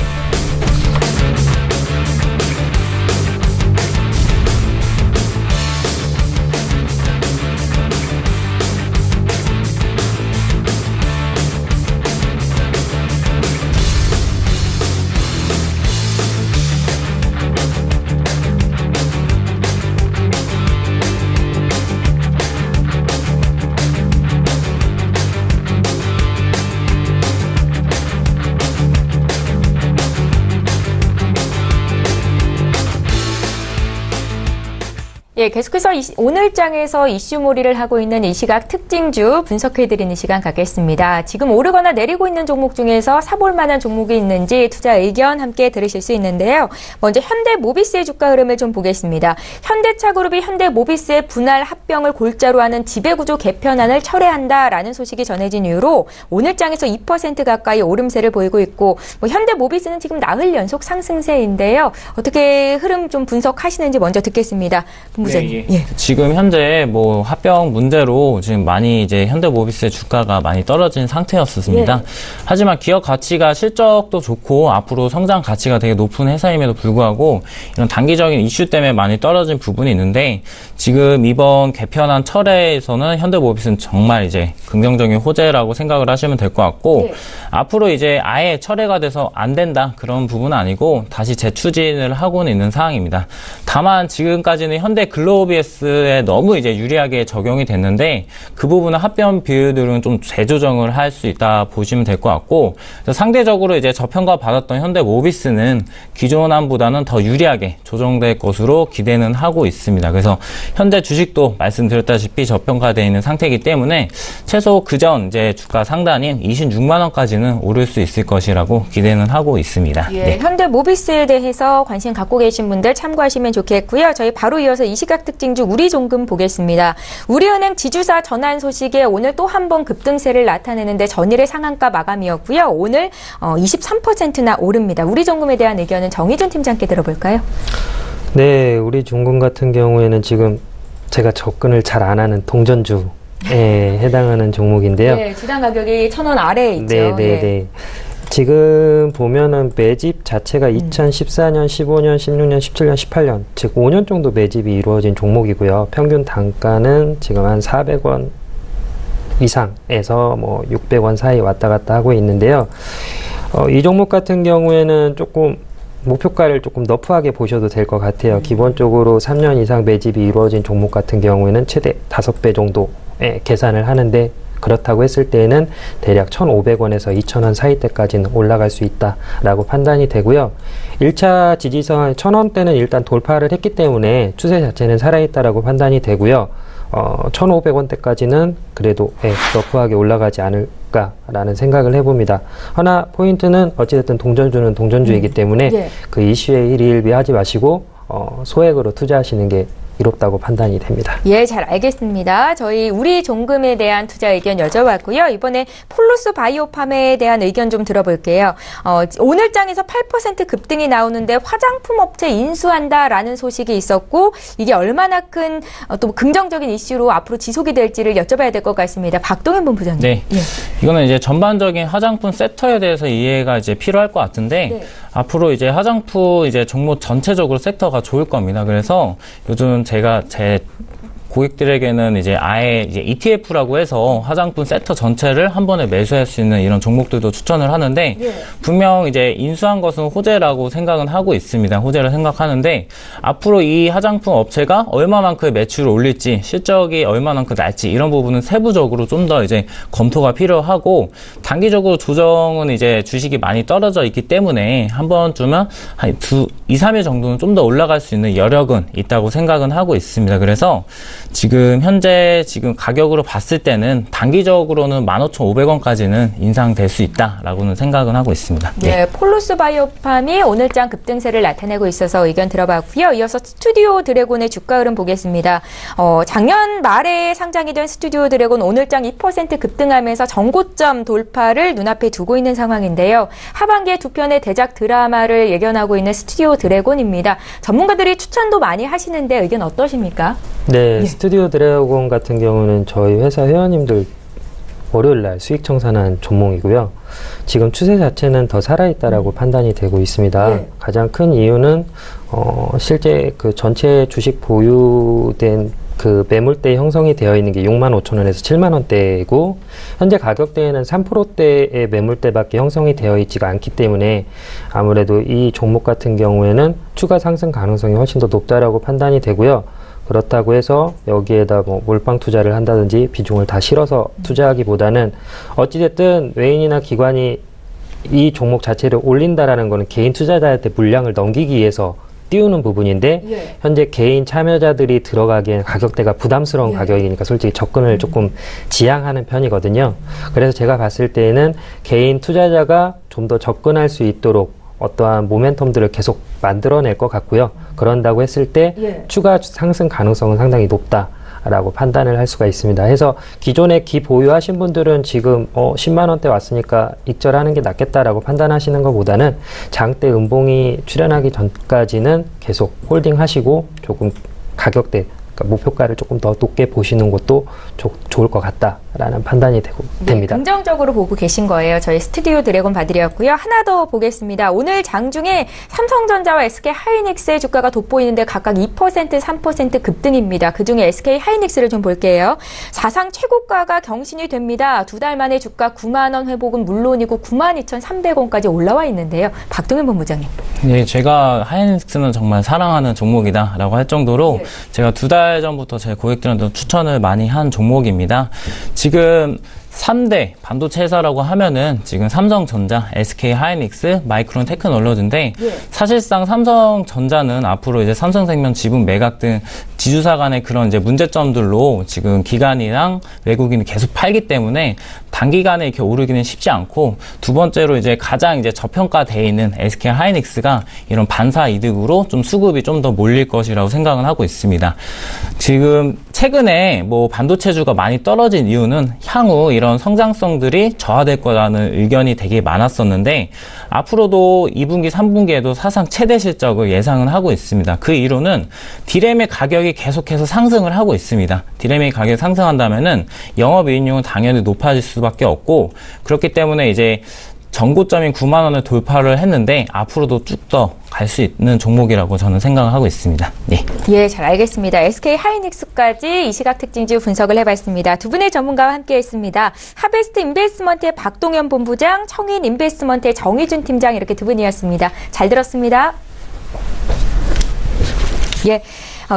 [SPEAKER 1] 예, 계속해서 오늘 장에서 이슈몰이를 하고 있는 이 시각 특징주 분석해드리는 시간 갖겠습니다. 지금 오르거나 내리고 있는 종목 중에서 사볼 만한 종목이 있는지 투자 의견 함께 들으실 수 있는데요. 먼저 현대모비스의 주가 흐름을 좀 보겠습니다. 현대차그룹이 현대모비스의 분할 합병을 골자로 하는 지배구조 개편안을 철회한다라는 소식이 전해진 이후로 오늘 장에서 2% 가까이 오름세를 보이고 있고 현대모비스는 지금 나흘 연속 상승세인데요. 어떻게 흐름 좀 분석하시는지 먼저 듣겠습니다. 부장님.
[SPEAKER 3] 네, 예. 지금 현재 뭐 합병 문제로 지금 많이 이제 현대모비스의 주가가 많이 떨어진 상태였습니다. 예. 하지만 기업 가치가 실적도 좋고 앞으로 성장 가치가 되게 높은 회사임에도 불구하고 이런 단기적인 이슈 때문에 많이 떨어진 부분이 있는데 지금 이번 개편한 철회에서는 현대모비스는 정말 이제 긍정적인 호재라고 생각을 하시면 될 것 같고 예. 앞으로 이제 아예 철회가 돼서 안 된다 그런 부분은 아니고 다시 재추진을 하고는 있는 상황입니다. 다만 지금까지는 현대글로비스에 너무 이제 유리하게 적용이 됐는데 그 부분은 합병 비율들은 좀 재조정을 할 수 있다 보시면 될 것 같고 상대적으로 이제 저평가 받았던 현대모비스는 기존안보다는 더 유리하게 조정될 것으로 기대는 하고 있습니다. 그래서 현재 주식도 말씀드렸다시피 저평가되어 있는 상태이기 때문에 최소 그전 이제 주가 상단인 26만 원까지는 오를 수 있을 것이라고 기대는 하고 있습니다.
[SPEAKER 1] 예,
[SPEAKER 3] 네.
[SPEAKER 1] 현대모비스에 대해서 관심 갖고 계신 분들 참고하시면 좋겠고요. 저희 바로 이어서 이 시각 특징주 우리종금 보겠습니다. 우리은행 지주사 전환 소식에 오늘 또 한 번 급등세를 나타내는데 전일의 상한가 마감이었고요. 오늘 23%나 오릅니다. 우리종금에 대한 의견은 정의준 팀장께 들어볼까요?
[SPEAKER 4] 네, 우리종금 같은 경우에는 지금 제가 접근을 잘 안 하는 동전주에 해당하는 종목인데요.
[SPEAKER 1] 네, 주당 가격이 1,000원 아래에 있죠.
[SPEAKER 4] 네, 네, 네. 지금 보면은 매집 자체가 2014년, 15년, 16년, 17년, 18년, 즉 5년 정도 매집이 이루어진 종목이고요. 평균 단가는 지금 한 400원 이상에서 뭐 600원 사이 왔다 갔다 하고 있는데요. 이 종목 같은 경우에는 조금 목표가를 조금 너프하게 보셔도 될 것 같아요. 기본적으로 3년 이상 매집이 이루어진 종목 같은 경우에는 최대 5배 정도의 계산을 하는데 그렇다고 했을 때에는 대략 1,500원에서 2,000원 사이대까지는 올라갈 수 있다라고 판단이 되고요. 1차 지지선 1,000원대는 일단 돌파를 했기 때문에 추세 자체는 살아있다라고 판단이 되고요. 1,500원대까지는 그래도 너프하게 올라가지 않을까라는 생각을 해봅니다. 하나 포인트는 어찌됐든 동전주는 동전주이기 때문에 그 이슈에 일희일비하지 마시고 소액으로 투자하시는 게 이롭다고 판단이 됩니다.
[SPEAKER 1] 예, 잘 알겠습니다. 저희 우리종금에 대한 투자 의견 여쭤봤고요. 이번에 폴루스 바이오팜에 대한 의견 좀 들어볼게요. 오늘 장에서 8% 급등이 나오는데 화장품 업체 인수한다라는 소식이 있었고 이게 얼마나 큰 또 긍정적인 이슈로 앞으로 지속이 될지를 여쭤봐야 될 것 같습니다. 박동현 본부장님.
[SPEAKER 3] 네,
[SPEAKER 1] 예.
[SPEAKER 3] 이거는 이제 전반적인 화장품 섹터에 대해서 이해가 이제 필요할 것 같은데
[SPEAKER 1] 네.
[SPEAKER 3] 앞으로 이제 화장품 이제 종목 전체적으로 섹터가 좋을 겁니다. 그래서 요즘 제가 제 고객들에게는 이제 아예 이제 ETF라고 해서 화장품 섹터 전체를 한 번에 매수할 수 있는 이런 종목들도 추천을 하는데 분명 이제 인수한 것은 호재라고 생각은 하고 있습니다. 호재를 생각하는데 앞으로 이 화장품 업체가 얼마만큼의 매출을 올릴지 실적이 얼마만큼 날지 이런 부분은 세부적으로 좀 더 이제 검토가 필요하고 단기적으로 조정은 이제 주식이 많이 떨어져 있기 때문에 한 번쯤은 한 2, 3일 정도는 좀 더 올라갈 수 있는 여력은 있다고 생각은 하고 있습니다. 그래서 지금 현재 지금 가격으로 봤을 때는 단기적으로는 15,500원까지는 인상될 수 있다라고는 생각은 하고 있습니다.
[SPEAKER 1] 네, 폴루스 바이오팜이 오늘장 급등세를 나타내고 있어서 의견 들어봤고요. 이어서 스튜디오 드래곤의 주가 흐름 보겠습니다. 작년 말에 상장이 된 스튜디오 드래곤 오늘장 2% 급등하면서 정고점 돌파를 눈앞에 두고 있는 상황인데요. 하반기에 두 편의 대작 드라마를 예견하고 있는 스튜디오 드래곤입니다. 전문가들이 추천도 많이 하시는데 의견 어떠십니까?
[SPEAKER 4] 네, 스튜디오 드래곤 같은 경우는 저희 회사 회원님들 월요일날 수익 청산한 종목이고요. 지금 추세 자체는 더 살아있다라고 판단이 되고 있습니다. 가장 큰 이유는 실제 그 전체 주식 보유된 그 매물대 형성이 되어 있는 게 65,000원에서 70,000원대이고 현재 가격대에는 3%대의 매물대밖에 형성이 되어 있지가 않기 때문에 아무래도 이 종목 같은 경우에는 추가 상승 가능성이 훨씬 더 높다라고 판단이 되고요. 그렇다고 해서 여기에다 뭐 몰빵 투자를 한다든지 비중을 다 실어서 투자하기보다는 어찌됐든 외인이나 기관이 이 종목 자체를 올린다라는 거는 개인 투자자한테 물량을 넘기기 위해서 띄우는 부분인데 현재 개인 참여자들이 들어가기엔 가격대가 부담스러운 가격이니까 솔직히 접근을 조금 지양하는 편이거든요. 그래서 제가 봤을 때에는 개인 투자자가 좀 더 접근할 수 있도록 어떠한 모멘텀들을 계속 만들어낼 것 같고요. 그런다고 했을 때 추가 상승 가능성은 상당히 높다라고 판단을 할 수가 있습니다. 해서 기존에 기 보유하신 분들은 지금 10만 원대 왔으니까 익절하는 게 낫겠다라고 판단하시는 것보다는 장대 음봉이 출현하기 전까지는 계속 홀딩하시고 조금 가격대 그러니까 목표가를 조금 더 높게 보시는 것도 좋을 것 같다라는 판단이 됩니다.
[SPEAKER 1] 네, 긍정적으로 보고 계신 거예요. 저희 스튜디오 드래곤 봐드렸고요. 하나 더 보겠습니다. 오늘 장중에 삼성전자와 SK 하이닉스의 주가가 돋보이는데 각각 2%, 3% 급등입니다. 그중에 SK 하이닉스를 좀 볼게요. 사상 최고가가 경신이 됩니다. 2달 만에 주가 9만 원 회복은 물론이고 92,300원까지 올라와 있는데요. 박동현 본부장님.
[SPEAKER 3] 네, 제가 하이닉스는 정말 사랑하는 종목이다라고 할 정도로 제가 2달 전부터 제 고객들한테 추천을 많이 한 종목입니다. 지금 3대 반도체 회사라고 하면은 지금 삼성전자, SK 하이닉스, 마이크론 테크놀로지인데 사실상 삼성전자는 앞으로 이제 삼성생명 지분 매각 등 지주사 간의 그런 이제 문제점들로 지금 기관이랑 외국인이 계속 팔기 때문에 단기간에 이렇게 오르기는 쉽지 않고, 두 번째로 이제 가장 이제 저평가되어 있는 SK 하이닉스가 이런 반사 이득으로 좀 수급이 좀 더 몰릴 것이라고 생각은 하고 있습니다. 지금 최근에 뭐 반도체주가 많이 떨어진 이유는 향후 이런 성장성들이 저하될 거라는 의견이 되게 많았었는데, 앞으로도 2분기, 3분기에도 사상 최대 실적을 예상은 하고 있습니다. 그 이유는 디램의 가격이 계속해서 상승을 하고 있습니다. 디램의 가격이 상승한다면은 영업이익률은 당연히 높아질 수밖에 없고, 그렇기 때문에 이제 전고점인 9만 원을 돌파를 했는데 앞으로도 쭉 더 갈 수 있는 종목이라고 저는 생각을 하고 있습니다. 네.
[SPEAKER 1] 예, 잘 알겠습니다. SK 하이닉스까지 이 시각 특징주 분석을 해봤습니다. 두 분의 전문가와 함께했습니다. 하베스트 인베스트먼트의 박동현 본부장, 청인 인베스트먼트의 정희준 팀장, 이렇게 두 분이었습니다. 잘 들었습니다. 예.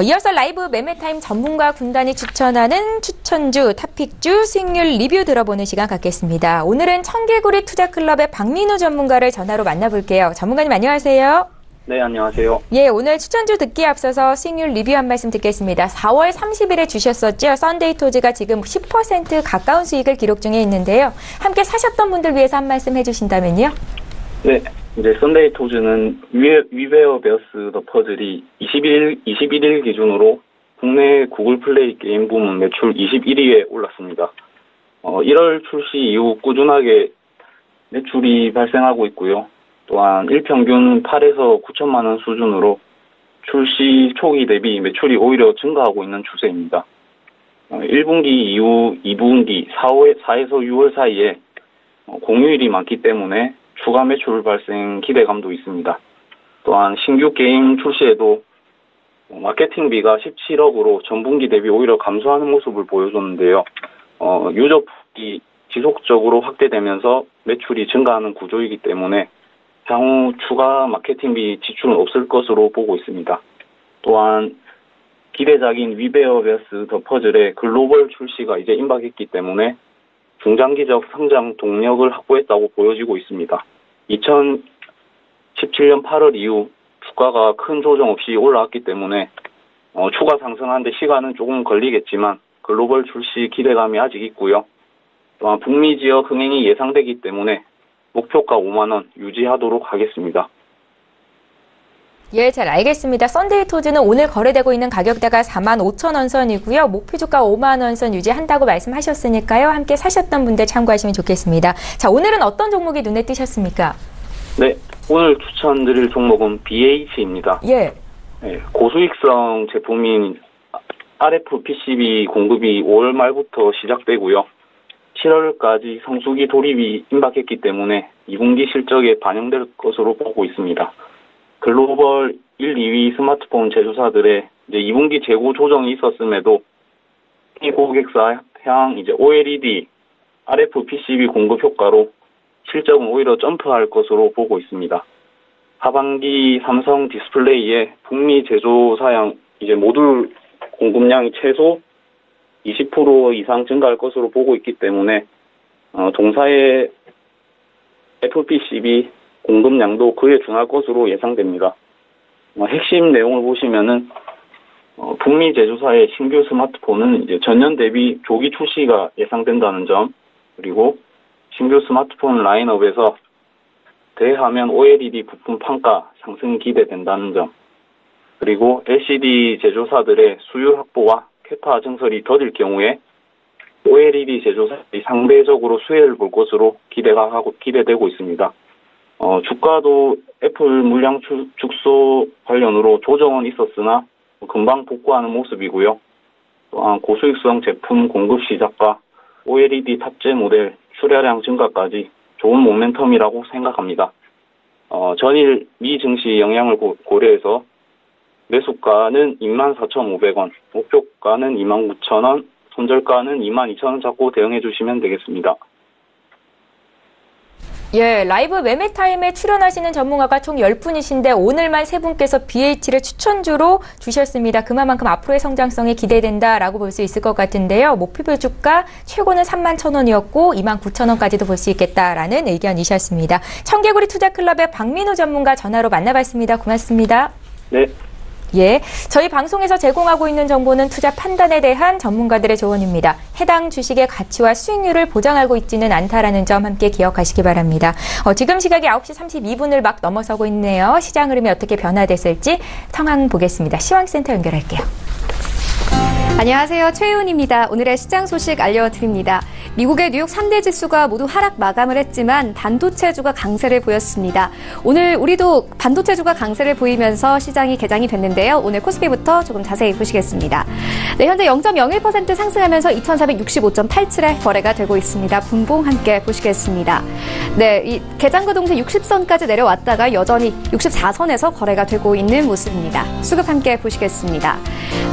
[SPEAKER 1] 이어서 라이브 매매타임 전문가 군단이 추천하는 추천주, 탑픽주, 수익률 리뷰 들어보는 시간 갖겠습니다. 오늘은 청개구리 투자클럽의 박민우 전문가를 전화로 만나볼게요. 전문가님 안녕하세요.
[SPEAKER 5] 네, 안녕하세요.
[SPEAKER 1] 예, 오늘 추천주 듣기에 앞서서 수익률 리뷰 한 말씀 듣겠습니다. 4월 30일에 주셨었죠. 썬데이토즈가 지금 10% 가까운 수익을 기록 중에 있는데요. 함께 사셨던 분들 위해서 한 말씀 해주신다면요.
[SPEAKER 5] 네, 이제 썬데이토즈는 위베어 베어스 더 퍼즐이 21일 기준으로 국내 구글 플레이 게임 부문 매출 21위에 올랐습니다. 1월 출시 이후 꾸준하게 매출이 발생하고 있고요. 또한 일평균 8에서 9천만 원 수준으로 출시 초기 대비 매출이 오히려 증가하고 있는 추세입니다. 1분기 이후 2분기 4에서 6월 사이에 공휴일이 많기 때문에 추가 매출 발생 기대감도 있습니다. 또한 신규 게임 출시에도 마케팅비가 17억으로 전분기 대비 오히려 감소하는 모습을 보여줬는데요. 유저폭이 지속적으로 확대되면서 매출이 증가하는 구조이기 때문에 향후 추가 마케팅비 지출은 없을 것으로 보고 있습니다. 또한 기대작인 위베어 베어스 더 퍼즐의 글로벌 출시가 이제 임박했기 때문에 중장기적 성장 동력을 확보했다고 보여지고 있습니다. 2017년 8월 이후 주가가 큰 조정 없이 올라왔기 때문에 추가 상승하는데 시간은 조금 걸리겠지만 글로벌 출시 기대감이 아직 있고요. 또한 북미 지역 흥행이 예상되기 때문에 목표가 5만 원 유지하도록 하겠습니다.
[SPEAKER 1] 예, 잘 알겠습니다. 썬데이토즈는 오늘 거래되고 있는 가격대가 45,000원 선이고요. 목표 주가 5만 원 선 유지한다고 말씀하셨으니까요. 함께 사셨던 분들 참고하시면 좋겠습니다. 자, 오늘은 어떤 종목이 눈에 띄셨습니까?
[SPEAKER 5] 네, 오늘 추천드릴 종목은 BH입니다.
[SPEAKER 1] 예.
[SPEAKER 5] 네, 고수익성 제품인 RF PCB 공급이 5월 말부터 시작되고요. 7월까지 성수기 돌입이 임박했기 때문에 2분기 실적에 반영될 것으로 보고 있습니다. 글로벌 1, 2위 스마트폰 제조사들의 이제 2분기 재고 조정이 있었음에도 이 고객사 향 이제 OLED, RF PCB 공급 효과로 실적은 오히려 점프할 것으로 보고 있습니다. 하반기 삼성 디스플레이의 북미 제조사양 이제 모듈 공급량이 최소 20% 이상 증가할 것으로 보고 있기 때문에 동사의 FPCB 공급량도 그에 준할 것으로 예상됩니다. 핵심 내용을 보시면은 북미 제조사의 신규 스마트폰은 이제 전년 대비 조기 출시가 예상된다는 점, 그리고 신규 스마트폰 라인업에서 대화면 OLED 부품 판가 상승이 기대된다는 점, 그리고 LCD 제조사들의 수요 확보와 캐파 증설이 더딜 경우에 OLED 제조사들이 상대적으로 수혜를 볼 것으로 기대되고 있습니다. 주가도 애플 물량 축소 관련으로 조정은 있었으나 금방 복구하는 모습이고요. 또한 고수익성 제품 공급 시작과 OLED 탑재 모델 출하량 증가까지 좋은 모멘텀이라고 생각합니다. 전일 미 증시 영향을 고려해서 매수가는 24,500원, 목표가는 29,000원, 손절가는 22,000원 잡고 대응해 주시면 되겠습니다.
[SPEAKER 1] 예, 라이브 매매타임에 출연하시는 전문가가 총 10분이신데 오늘만 3분께서 BH를 추천주로 주셨습니다. 그만큼 앞으로의 성장성이 기대된다라고 볼 수 있을 것 같은데요. 목표별 주가 최고는 31,000원이었고 29,000원까지도 볼 수 있겠다라는 의견이셨습니다. 청개구리 투자클럽의 박민우 전문가 전화로 만나봤습니다. 고맙습니다.
[SPEAKER 5] 네.
[SPEAKER 1] 예, 저희 방송에서 제공하고 있는 정보는 투자 판단에 대한 전문가들의 조언입니다. 해당 주식의 가치와 수익률을 보장하고 있지는 않다라는 점 함께 기억하시기 바랍니다. 지금 시각이 9시 32분을 막 넘어서고 있네요. 시장 흐름이 어떻게 변화됐을지 상황 보겠습니다. 시황센터 연결할게요.
[SPEAKER 6] 안녕하세요. 최혜은입니다. 오늘의 시장 소식 알려드립니다. 미국의 뉴욕 3대 지수가 모두 하락 마감을 했지만 반도체주가 강세를 보였습니다. 오늘 우리도 반도체주가 강세를 보이면서 시장이 개장이 됐는데요. 오늘 코스피부터 조금 자세히 보시겠습니다. 네, 현재 0.01% 상승하면서 2465.87에 거래가 되고 있습니다. 분봉 함께 보시겠습니다. 네, 이 개장과 동시에 60선까지 내려왔다가 여전히 64선에서 거래가 되고 있는 모습입니다. 수급 함께 보시겠습니다.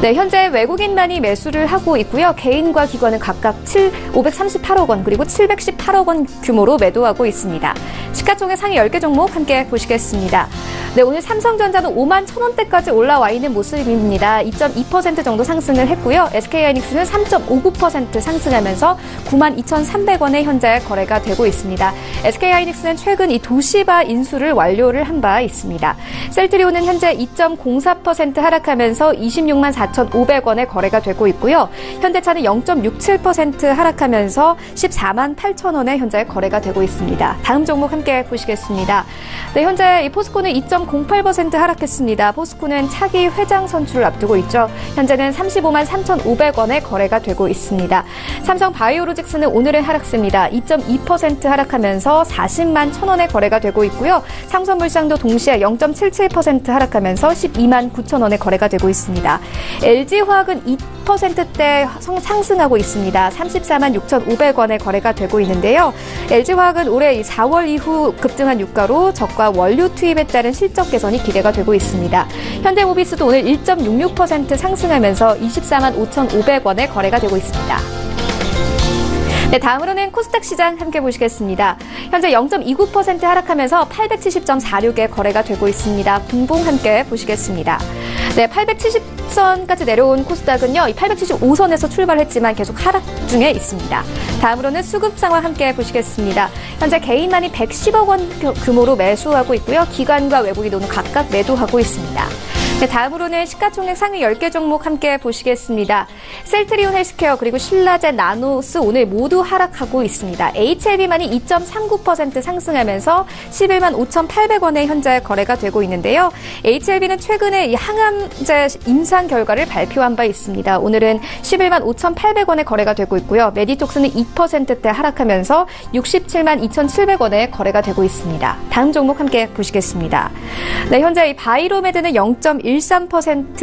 [SPEAKER 6] 네, 현재 외국인만이 매수를 하고 있고요. 개인과 기관은 각각 538억 원 그리고 718억 원 규모로 매도하고 있습니다. 시가총액 상위 10개 종목 함께 보시겠습니다. 네, 오늘 삼성전자는 51,000원대까지 올라와 있는 모습입니다. 2.2% 정도 상승을 했고요. SK하이닉스는 3.59% 상승하면서 92,300원에 현재 거래가 되고 있습니다. SK하이닉스는 최근 이 도시바 인수를 완료를 한 바 있습니다. 셀트리온은 현재 2.04% 하락하면서 264,500원에 거래가 되고 있고요. 현대차는 0.67% 하락하면서 148,000원에 현재 거래가 되고 있습니다. 다음 종목 함께 보시겠습니다. 네, 현재 이 포스코는 2.08% 하락했습니다. 포스코는 차기 회장 선출을 앞두고 있죠. 현재는 353,500원에 거래가 되고 있습니다. 삼성 바이오로직스는 오늘은 하락세입니다. 2.2% 하락하면서 40만 1,000원에 거래가 되고 있고요. 삼성물산도 동시에 0.77% 하락하면서 12만 9,000원에 거래가 되고 있습니다. LG화학은 2%대 상승하고 있습니다. 34만 6,500원에 거래가 되고 있는데요. LG화학은 올해 4월 이후 급등한 유가로 저가 원료 투입에 따른 실적 개선이 기대가 되고 있습니다. 현대모비스도 오늘 1.66% 상승하면서 24만 5,500원에 거래가 되고 있습니다. 네, 다음으로는 코스닥 시장 함께 보시겠습니다. 현재 0.29% 하락하면서 870.46에 거래가 되고 있습니다. 분봉 함께 보시겠습니다. 네, 870선까지 내려온 코스닥은요, 875선에서 출발했지만 계속 하락 중에 있습니다. 다음으로는 수급 상황 함께 보시겠습니다. 현재 개인만이 110억 원 규모로 매수하고 있고요. 기관과 외국인은 각각 매도하고 있습니다. 네, 다음으로는 시가총액 상위 10개 종목 함께 보시겠습니다. 셀트리온 헬스케어 그리고 신라제 나노스 오늘 모두 하락하고 있습니다. HLB만이 2.39% 상승하면서 11만 5,800원에 현재 거래가 되고 있는데요. HLB는 최근에 이 항암제 임상 결과를 발표한 바 있습니다. 오늘은 11만 5,800원에 거래가 되고 있고요. 메디톡스는 2%대 하락하면서 67만 2,700원에 거래가 되고 있습니다. 다음 종목 함께 보시겠습니다. 네, 현재 이 바이로메드는 0.13%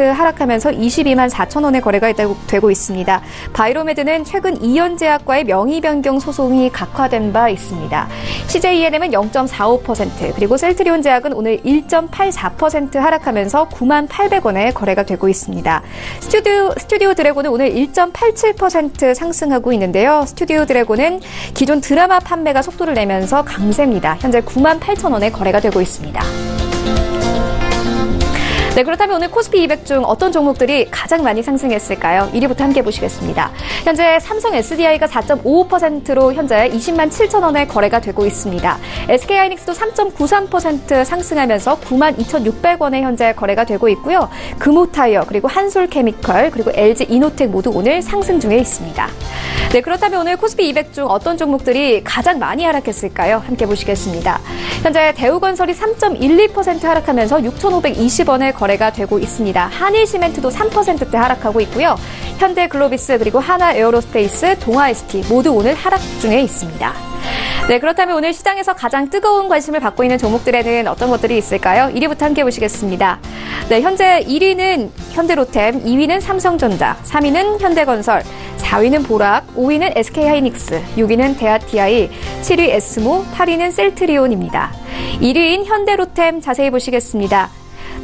[SPEAKER 6] 하락하면서 22만 4,000원에 거래가 되고 있습니다. 바이로메드는 최근 이연제약과의 명의 변경 소송이 각화된 바 있습니다. CJENM은 0.45% 그리고 셀트리온 제약은 오늘 1.84% 하락하면서 9만 800원에 거래가 되고 있습니다. 스튜디오 드래곤은 오늘 1.87% 상승하고 있는데요. 스튜디오 드래곤은 기존 드라마 판매가 속도를 내면서 강세입니다. 현재 9만 8,000원에 거래가 되고 있습니다. 네, 그렇다면 오늘 코스피 200 중 어떤 종목들이 가장 많이 상승했을까요? 1위부터 함께 보시겠습니다. 현재 삼성 SDI가 4.55%로 현재 20만 7,000원에 거래가 되고 있습니다. SK하이닉스도 3.93% 상승하면서 9만 2,600원에 현재 거래가 되고 있고요. 금호타이어 그리고 한솔케미컬 그리고 LG 이노텍 모두 오늘 상승 중에 있습니다. 네, 그렇다면 오늘 코스피 200 중 어떤 종목들이 가장 많이 하락했을까요? 함께 보시겠습니다. 현재 대우건설이 3.12% 하락하면서 6,520원에 거래가 되고 있습니다. 한일시멘트도 3%대 하락하고 있고요. 현대글로비스 그리고 하나에어로스페이스, 동아ST 모두 오늘 하락 중에 있습니다. 네, 그렇다면 오늘 시장에서 가장 뜨거운 관심을 받고 있는 종목들에는 어떤 것들이 있을까요? 1위부터 함께 보시겠습니다. 네, 현재 1위는 현대로템, 2위는 삼성전자, 3위는 현대건설, 4위는 보락, 5위는 SK하이닉스, 6위는 대하TI, 7위 에스모, 8위는 셀트리온입니다. 1위인 현대로템 자세히 보시겠습니다.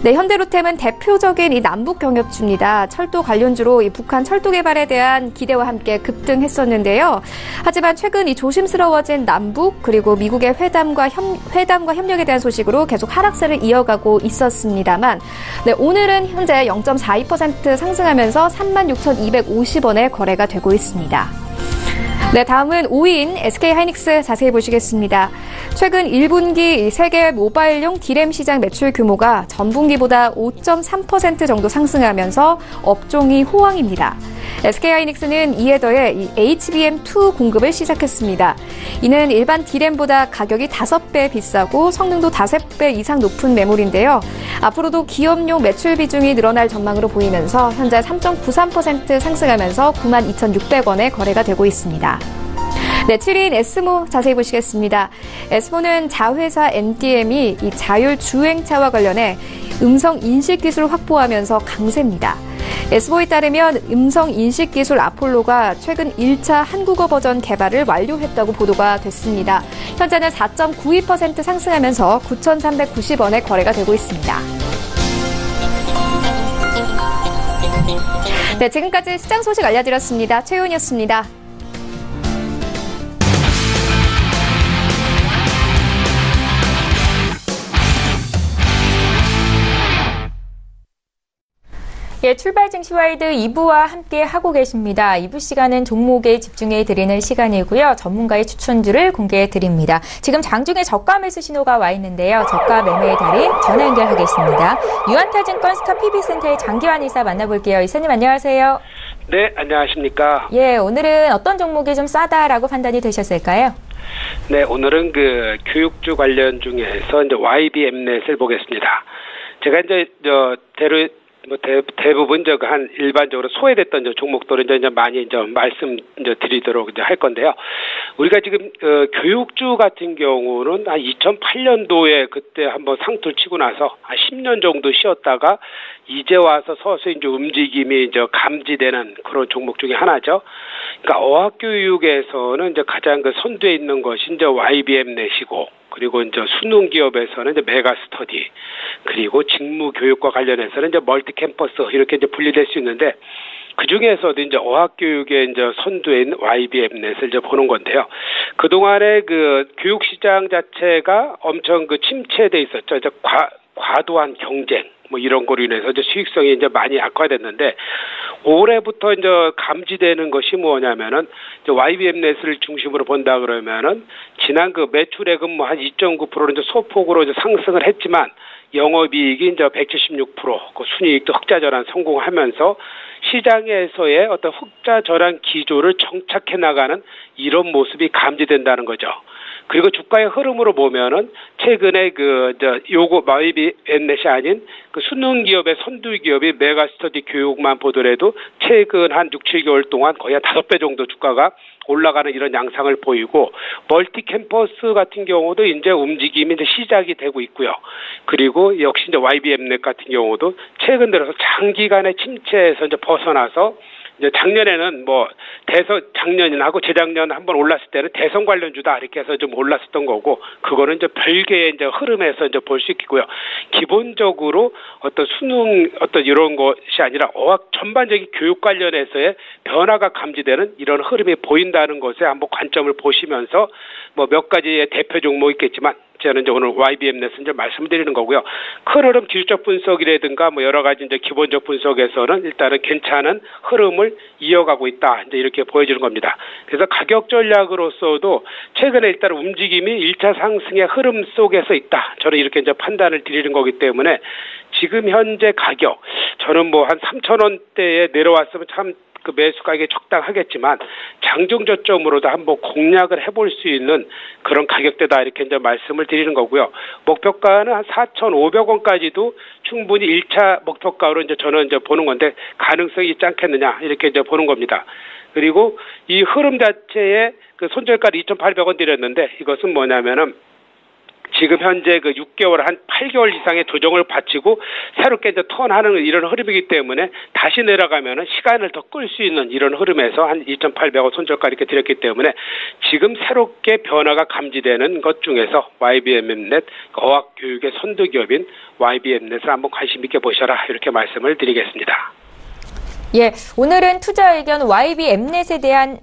[SPEAKER 6] 네, 현대로템은 대표적인 이 남북 경협주입니다. 철도 관련주로 이 북한 철도 개발에 대한 기대와 함께 급등했었는데요. 하지만 최근 이 조심스러워진 남북 그리고 미국의 회담과 협력에 대한 소식으로 계속 하락세를 이어가고 있었습니다만, 네, 오늘은 현재 0.42% 상승하면서 36,250원에 거래가 되고 있습니다. 네, 다음은 5위인 SK하이닉스 자세히 보시겠습니다. 최근 1분기 세계 모바일용 D램 시장 매출 규모가 전분기보다 5.3% 정도 상승하면서 업종이 호황입니다. SK하이닉스는 이에 더해 이 HBM2 공급을 시작했습니다. 이는 일반 D램보다 가격이 5배 비싸고 성능도 5배 이상 높은 메모리인데요. 앞으로도 기업용 매출 비중이 늘어날 전망으로 보이면서 현재 3.93% 상승하면서 92,600원에 거래가 되고 있습니다. 네, 7위인 에스모 자세히 보시겠습니다. 에스모는 자회사 NDM이 이 자율 주행차와 관련해 음성 인식 기술을 확보하면서 강세입니다. 에스모에 따르면 음성 인식 기술 아폴로가 최근 1차 한국어 버전 개발을 완료했다고 보도가 됐습니다. 현재는 4.92% 상승하면서 9,390원에 거래가 되고 있습니다. 네, 지금까지 시장 소식 알려드렸습니다. 최윤이었습니다.
[SPEAKER 1] 예, 출발 증시와이드 2부와 함께 하고 계십니다. 2부 시간은 종목에 집중해 드리는 시간이고요. 전문가의 추천주를 공개해 드립니다. 지금 장중에 저가 매수 신호가 와 있는데요. 저가 매매의 달인 전화 연결하겠습니다. 유한타증권 스타 PB센터의 장기환 이사 만나볼게요. 이사님 안녕하세요.
[SPEAKER 7] 네, 안녕하십니까.
[SPEAKER 1] 예, 오늘은 어떤 종목이 좀 싸다라고 판단이 되셨을까요?
[SPEAKER 7] 네, 오늘은 교육주 관련 중에서 이제 YBM넷을 보겠습니다. 제가 이제 대부분 한 일반적으로 소외됐던 종목들을 이제 많이 말씀 드리도록 할 건데요. 우리가 지금 교육주 같은 경우는 한 2008년도에 그때 한번 상투를 치고 나서 한 10년 정도 쉬었다가 이제 와서 서서히 이제 움직임이 감지되는 그런 종목 중에 하나죠. 그러니까 어학교육에서는 이제 가장 선두에 있는 것이 이제 YBM넷이고, 그리고 이제 수능 기업에서는 이제 메가스터디, 그리고 직무 교육과 관련해서는 이제 멀티캠퍼스 이렇게 이제 분리될 수 있는데, 그 중에서도 이제 어학교육의 이제 선두에 있는 YBM넷을 이제 보는 건데요. 그동안에 교육 시장 자체가 엄청 침체돼 있었죠. 이제 과도한 경쟁, 이런 거로 인해서 이제 수익성이 이제 많이 악화됐는데, 올해부터 이제 감지되는 것이 뭐냐면은, 이제 YBM넷을 중심으로 본다 그러면은, 지난 매출액은 한 2.9%로 이제 소폭으로 이제 상승을 했지만, 영업이익이 이제 176%, 순이익도 흑자 전환 성공하면서 시장에서의 어떤 흑자 전환 기조를 정착해 나가는 이런 모습이 감지된다는 거죠. 그리고 주가의 흐름으로 보면은 최근에 요거 YBM넷이 아닌 수능 기업의 선두 기업이 메가스터디 교육만 보더라도 최근 한 6, 7개월 동안 거의 한 5배 정도 주가가 올라가는 이런 양상을 보이고, 멀티캠퍼스 같은 경우도 이제 움직임이 이제 시작이 되고 있고요. 그리고 역시 이제 YBM넷 같은 경우도 최근 들어서 장기간의 침체에서 이제 벗어나서 이제 작년에는 작년하고 재작년 한번 올랐을 때는 대선 관련주다 이렇게 해서 좀 올랐었던 거고, 그거는 이제 별개의 이제 흐름에서 이제 볼 수 있고요. 기본적으로 어떤 수능 이런 것이 아니라 어학 전반적인 교육 관련해서의 변화가 감지되는 이런 흐름이 보인다는 것에 한번 관점을 보시면서 몇 가지의 대표 종목 있겠지만, 저는 이제 오늘 YBM넷은 이제 말씀드리는 거고요. 큰 흐름 기술적 분석이라든가 여러 가지 이제 기본적 분석에서는 일단은 괜찮은 흐름을 이어가고 있다, 이제 이렇게 보여지는 겁니다. 그래서 가격 전략으로서도 최근에 일단 움직임이 1차 상승의 흐름 속에서 있다, 저는 이렇게 이제 판단을 드리는 거기 때문에 지금 현재 가격, 저는 한 3,000원대에 내려왔으면 참 매수 가격이 적당하겠지만, 장중 저점으로도 한번 공략을 해볼 수 있는 그런 가격대다, 이렇게 이제 말씀을 드리는 거고요. 목표가는 한 4,500원까지도 충분히 1차 목표가로 이제 저는 이제 보는 건데, 가능성이 있지 않겠느냐, 이렇게 이제 보는 겁니다. 그리고 이 흐름 자체에 손절가를 2,800원 드렸는데, 이것은 뭐냐면은 지금 현재 그 6개월 한 8개월 이상의 조정을 바치고 새롭게 이제 턴하는 이런 흐름이기 때문에 다시 내려가면은 시간을 더 끌 수 있는 이런 흐름에서 한 2,800원 손절가 이렇게 드렸기 때문에 지금 새롭게 변화가 감지되는 것 중에서 YBM넷 어학교육의 선두기업인 YBM넷을 한번 관심 있게 보셔라 이렇게 말씀을 드리겠습니다.
[SPEAKER 1] 예, 오늘은 투자 의견 YBM넷에 대한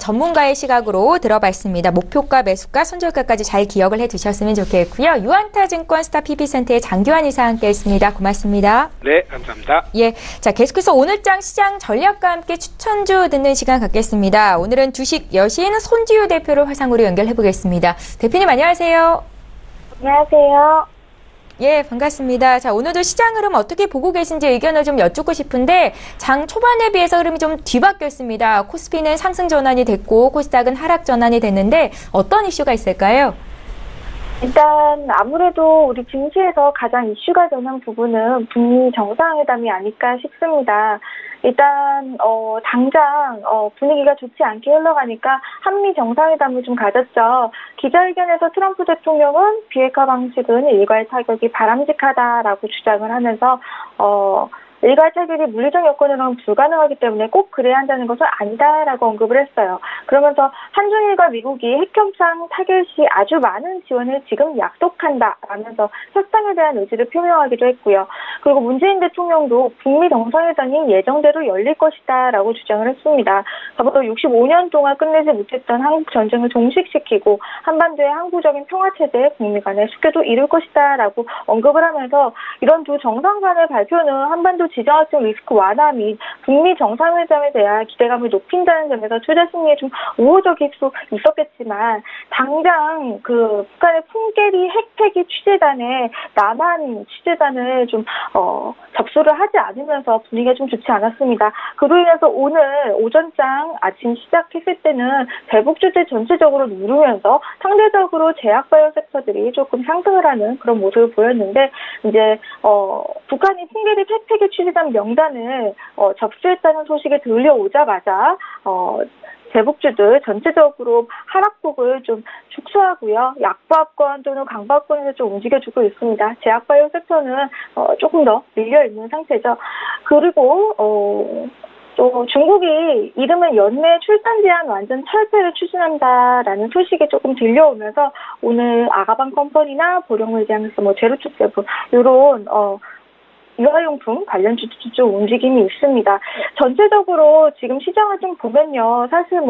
[SPEAKER 1] 전문가의 시각으로 들어봤습니다. 목표가, 매수가, 손절가까지 잘 기억을 해두셨으면 좋겠고요. 유안타증권 스타 PB센터의 장규환 이사 함께했습니다. 고맙습니다.
[SPEAKER 7] 네, 감사합니다.
[SPEAKER 1] 예, 자 계속해서 오늘장 시장 전략과 함께 추천주 듣는 시간 갖겠습니다. 오늘은 주식 여신 손지유 대표를 화상으로 연결해 보겠습니다. 대표님 안녕하세요.
[SPEAKER 8] 안녕하세요.
[SPEAKER 1] 예, 반갑습니다. 자, 오늘도 시장 흐름 어떻게 보고 계신지 의견을 좀 여쭙고 싶은데 장 초반에 비해서 흐름이 좀 뒤바뀌었습니다. 코스피는 상승 전환이 됐고 코스닥은 하락 전환이 됐는데 어떤 이슈가 있을까요?
[SPEAKER 8] 일단 아무래도 우리 증시에서 가장 이슈가 되는 부분은 북미 정상회담이 아닐까 싶습니다. 일단 당장 분위기가 좋지 않게 흘러가니까 한미 정상회담을 좀 가졌죠. 기자회견에서 트럼프 대통령은 비핵화 방식은 일괄 타격이 바람직하다라고 주장을 하면서 일괄 타격이 물리적 여건으로는 불가능하기 때문에 꼭 그래야 한다는 것은 아니다라고 언급을 했어요. 그러면서 한중일과 미국이 핵협상 타결 시 아주 많은 지원을 지금 약속한다라면서 협상에 대한 의지를 표명하기도 했고요. 그리고 문재인 대통령도 북미 정상회담이 예정대로 열릴 것이다라고 주장을 했습니다. 더불어 65년 동안 끝내지 못했던 한국 전쟁을 종식시키고 한반도의 항구적인 평화체제에 북미 간의 숙교도 이룰 것이다라고 언급을 하면서 이런 두 정상 간의 발표는 한반도 지정학적 리스크 완화 및 북미 정상회담에 대한 기대감을 높인다는 점에서 투자 심리에 좀 우호적일 수 있었겠지만 당장 그 북한의 풍계리 핵폐기 취재단에 남한 취재단을 좀 접수를 하지 않으면서 분위기가 좀 좋지 않았습니다. 그로 인해서 오늘 오전장 아침 시작했을 때는 대북주들 전체적으로 누르면서 상대적으로 제약바이오 섹터들이 조금 상승을 하는 그런 모습을 보였는데 이제 북한이 풍계리 핵폐기 취재단 명단을 접수했다는 소식이 들려오자마자 대북주들 전체적으로 하락폭을 좀 축소하고요. 약보합권 또는 강보합권에서 좀 움직여주고 있습니다. 제약바이오 섹터는 조금 더 밀려있는 상태죠. 그리고 또 중국이 이르면 연내 출산 제한 완전 철폐를 추진한다라는 소식이 조금 들려오면서 오늘 아가방 컴퍼니나 보령물장에서 제로투세븐 이런 유아용품 관련주도 좀 움직임이 있습니다. 전체적으로 지금 시장을 좀 보면요. 사실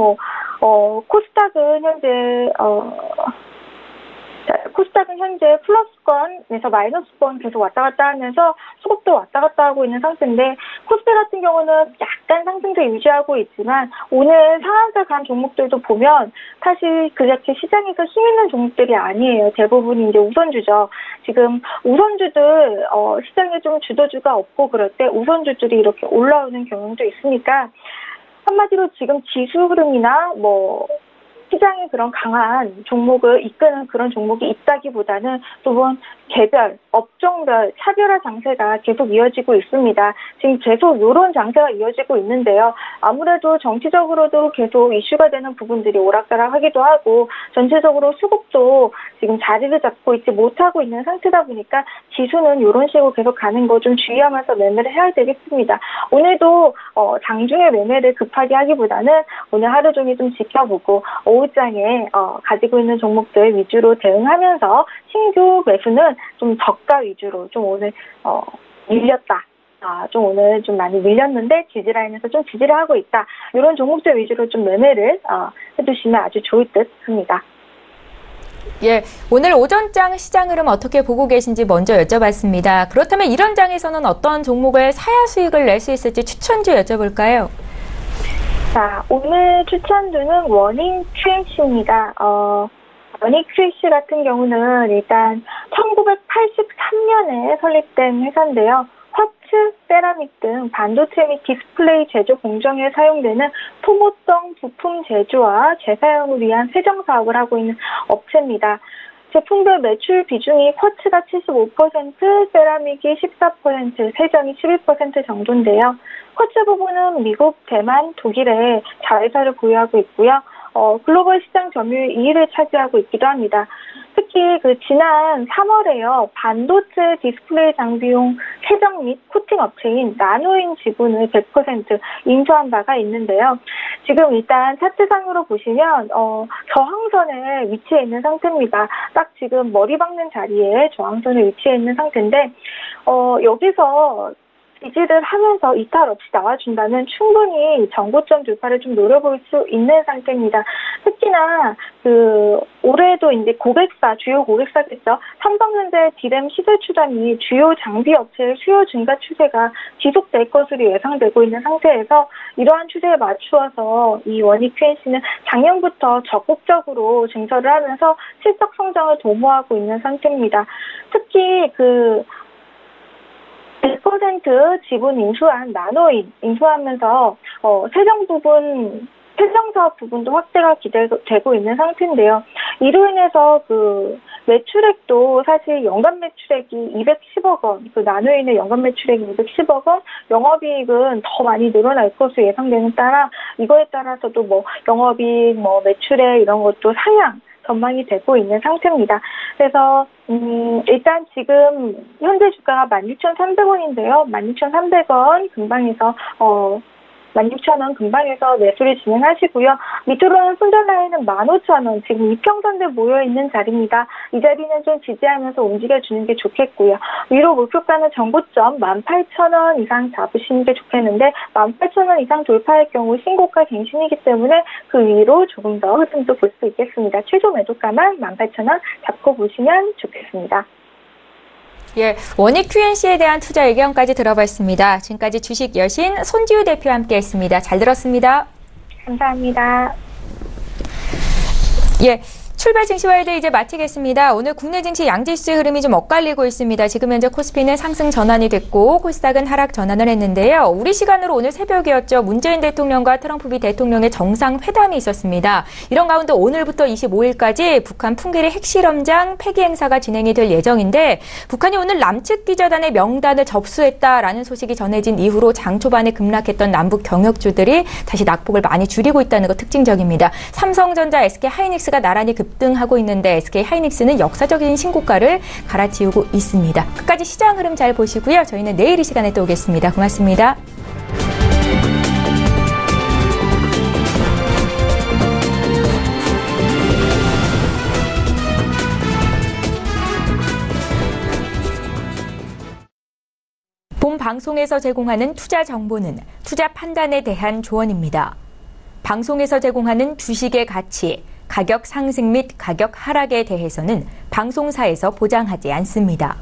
[SPEAKER 8] 코스닥은 현재 플러스권에서 마이너스권 계속 왔다 갔다 하면서 수급도 왔다 갔다 하고 있는 상태인데 코스피 같은 경우는 약간 상승세 유지하고 있지만 오늘 상한가 간 종목들도 보면 사실 그렇게 시장에서 힘 있는 종목들이 아니에요. 대부분 이제 우선주죠. 지금 우선주들 시장에 좀 주도주가 없고 그럴 때 우선주들이 이렇게 올라오는 경향도 있으니까 한마디로 지금 지수 흐름이나 시장의 그런 강한 종목을 이끄는 그런 종목이 있다기보다는 또한 개별, 업종별, 차별화 장세가 계속 이어지고 있습니다. 지금 계속 이런 장세가 이어지고 있는데요. 아무래도 정치적으로도 계속 이슈가 되는 부분들이 오락가락하기도 하고 전체적으로 수급도 지금 자리를 잡고 있지 못하고 있는 상태다 보니까 지수는 이런 식으로 계속 가는 거 좀 주의하면서 매매를 해야 되겠습니다. 오늘도 장중에 매매를 급하게 하기보다는 오늘 하루 종일 좀 지켜보고 오후장에 가지고 있는 종목들 위주로 대응하면서 신규 매수는 좀 저가 위주로 좀 오늘 밀렸다. 좀 오늘 좀 많이 밀렸는데 지지라인에서 좀 지지를 하고 있다. 이런 종목들 위주로 좀 매매를 해두시면 아주 좋을 듯 합니다.
[SPEAKER 1] 예, 오늘 오전장 시장 흐름 어떻게 보고 계신지 먼저 여쭤봤습니다. 그렇다면 이런 장에서는 어떤 종목을 사야 수익을 낼 수 있을지 추천주 여쭤볼까요?
[SPEAKER 8] 자, 오늘 추천주는 워닝 QNC입니다. 워닝 QNC 같은 경우는 일단 1983년에 설립된 회사인데요. 화츠, 세라믹 등 반도체 및 디스플레이 제조 공정에 사용되는 소모성 부품 제조와 재사용을 위한 세정 사업을 하고 있는 업체입니다. 제품별 매출 비중이 쿼츠가 75%, 세라믹이 14%, 세정이 11% 정도인데요. 쿼츠 부분은 미국, 대만, 독일에 자회사를 보유하고 있고요. 글로벌 시장 점유율 2위를 차지하고 있기도 합니다. 특히 그 지난 3월에요. 반도체 디스플레이 장비용 세정 및 코팅 업체인 나노인 지분을 100% 인수한 바가 있는데요. 지금 일단 차트상으로 보시면 저항선에 위치해 있는 상태입니다. 딱 지금 머리 박는 자리에 저항선에 위치해 있는 상태인데 여기서 지지를 하면서 이탈 없이 나와준다면 충분히 정고점 돌파를 좀 노려볼 수 있는 상태입니다. 특히나 올해도 이제 주요 고객사겠죠. 삼성전자 디램 시세 추단이 주요 장비 업체의 수요 증가 추세가 지속될 것으로 예상되고 있는 상태에서 이러한 추세에 맞추어서 이 원익 QNC는 작년부터 적극적으로 증설을 하면서 실적 성장을 도모하고 있는 상태입니다. 특히 100% 지분 인수한 나노인 인수하면서 세정 사업 부분도 확대가 기대되고 있는 상태인데요. 이로 인해서 매출액도 사실 연간 매출액이 210억 원, 나노인의 연간 매출액이 210억 원, 영업이익은 더 많이 늘어날 것으로 예상되는 따라 이거에 따라서도 영업이익, 매출액 이런 것도 상향 전망이 되고 있는 상태입니다. 그래서 일단 지금 현재 주가가 16,300원인데요. 16,300원 근방에서 16,000원 근방에서 매수를 진행하시고요. 밑으로는 손절 라인은 15,000원, 지금 이평선대 모여있는 자리입니다. 이 자리는 좀 지지하면서 움직여주는 게 좋겠고요. 위로 목표가는 정고점 18,000원 이상 잡으시는 게 좋겠는데 18,000원 이상 돌파할 경우 신고가 갱신이기 때문에 그 위로 조금 더 흐름도 볼 수 있겠습니다. 최소 매도가만 18,000원 잡고 보시면 좋겠습니다.
[SPEAKER 1] 예, 원익 QNC에 대한 투자 의견까지 들어봤습니다. 지금까지 주식 여신 손지우 대표와 함께했습니다. 잘 들었습니다.
[SPEAKER 8] 감사합니다.
[SPEAKER 1] 예. 출발 증시와이드 이제 마치겠습니다. 오늘 국내 증시 양지수의 흐름이 좀 엇갈리고 있습니다. 지금 현재 코스피는 상승 전환이 됐고 코스닥은 하락 전환을 했는데요. 우리 시간으로 오늘 새벽이었죠. 문재인 대통령과 트럼프 미 대통령의 정상회담이 있었습니다. 이런 가운데 오늘부터 25일까지 북한 풍계리 핵실험장 폐기 행사가 진행이 될 예정인데 북한이 오늘 남측 기자단의 명단을 접수했다라는 소식이 전해진 이후로 장 초반에 급락했던 남북 경역주들이 다시 낙폭을 많이 줄이고 있다는 것 특징적입니다. 삼성전자, SK하이닉스가 나란히 급등하고 있는데 SK하이닉스는 역사적인 신고가를 갈아치우고 있습니다. 끝까지 시장 흐름 잘 보시고요. 저희는 내일 이 시간에 또 오겠습니다. 고맙습니다. 본 방송에서 제공하는 투자 정보는 투자 판단에 대한 조언입니다. 방송에서 제공하는 주식의 가치, 가격 상승 및 가격 하락에 대해서는 방송사에서 보장하지 않습니다.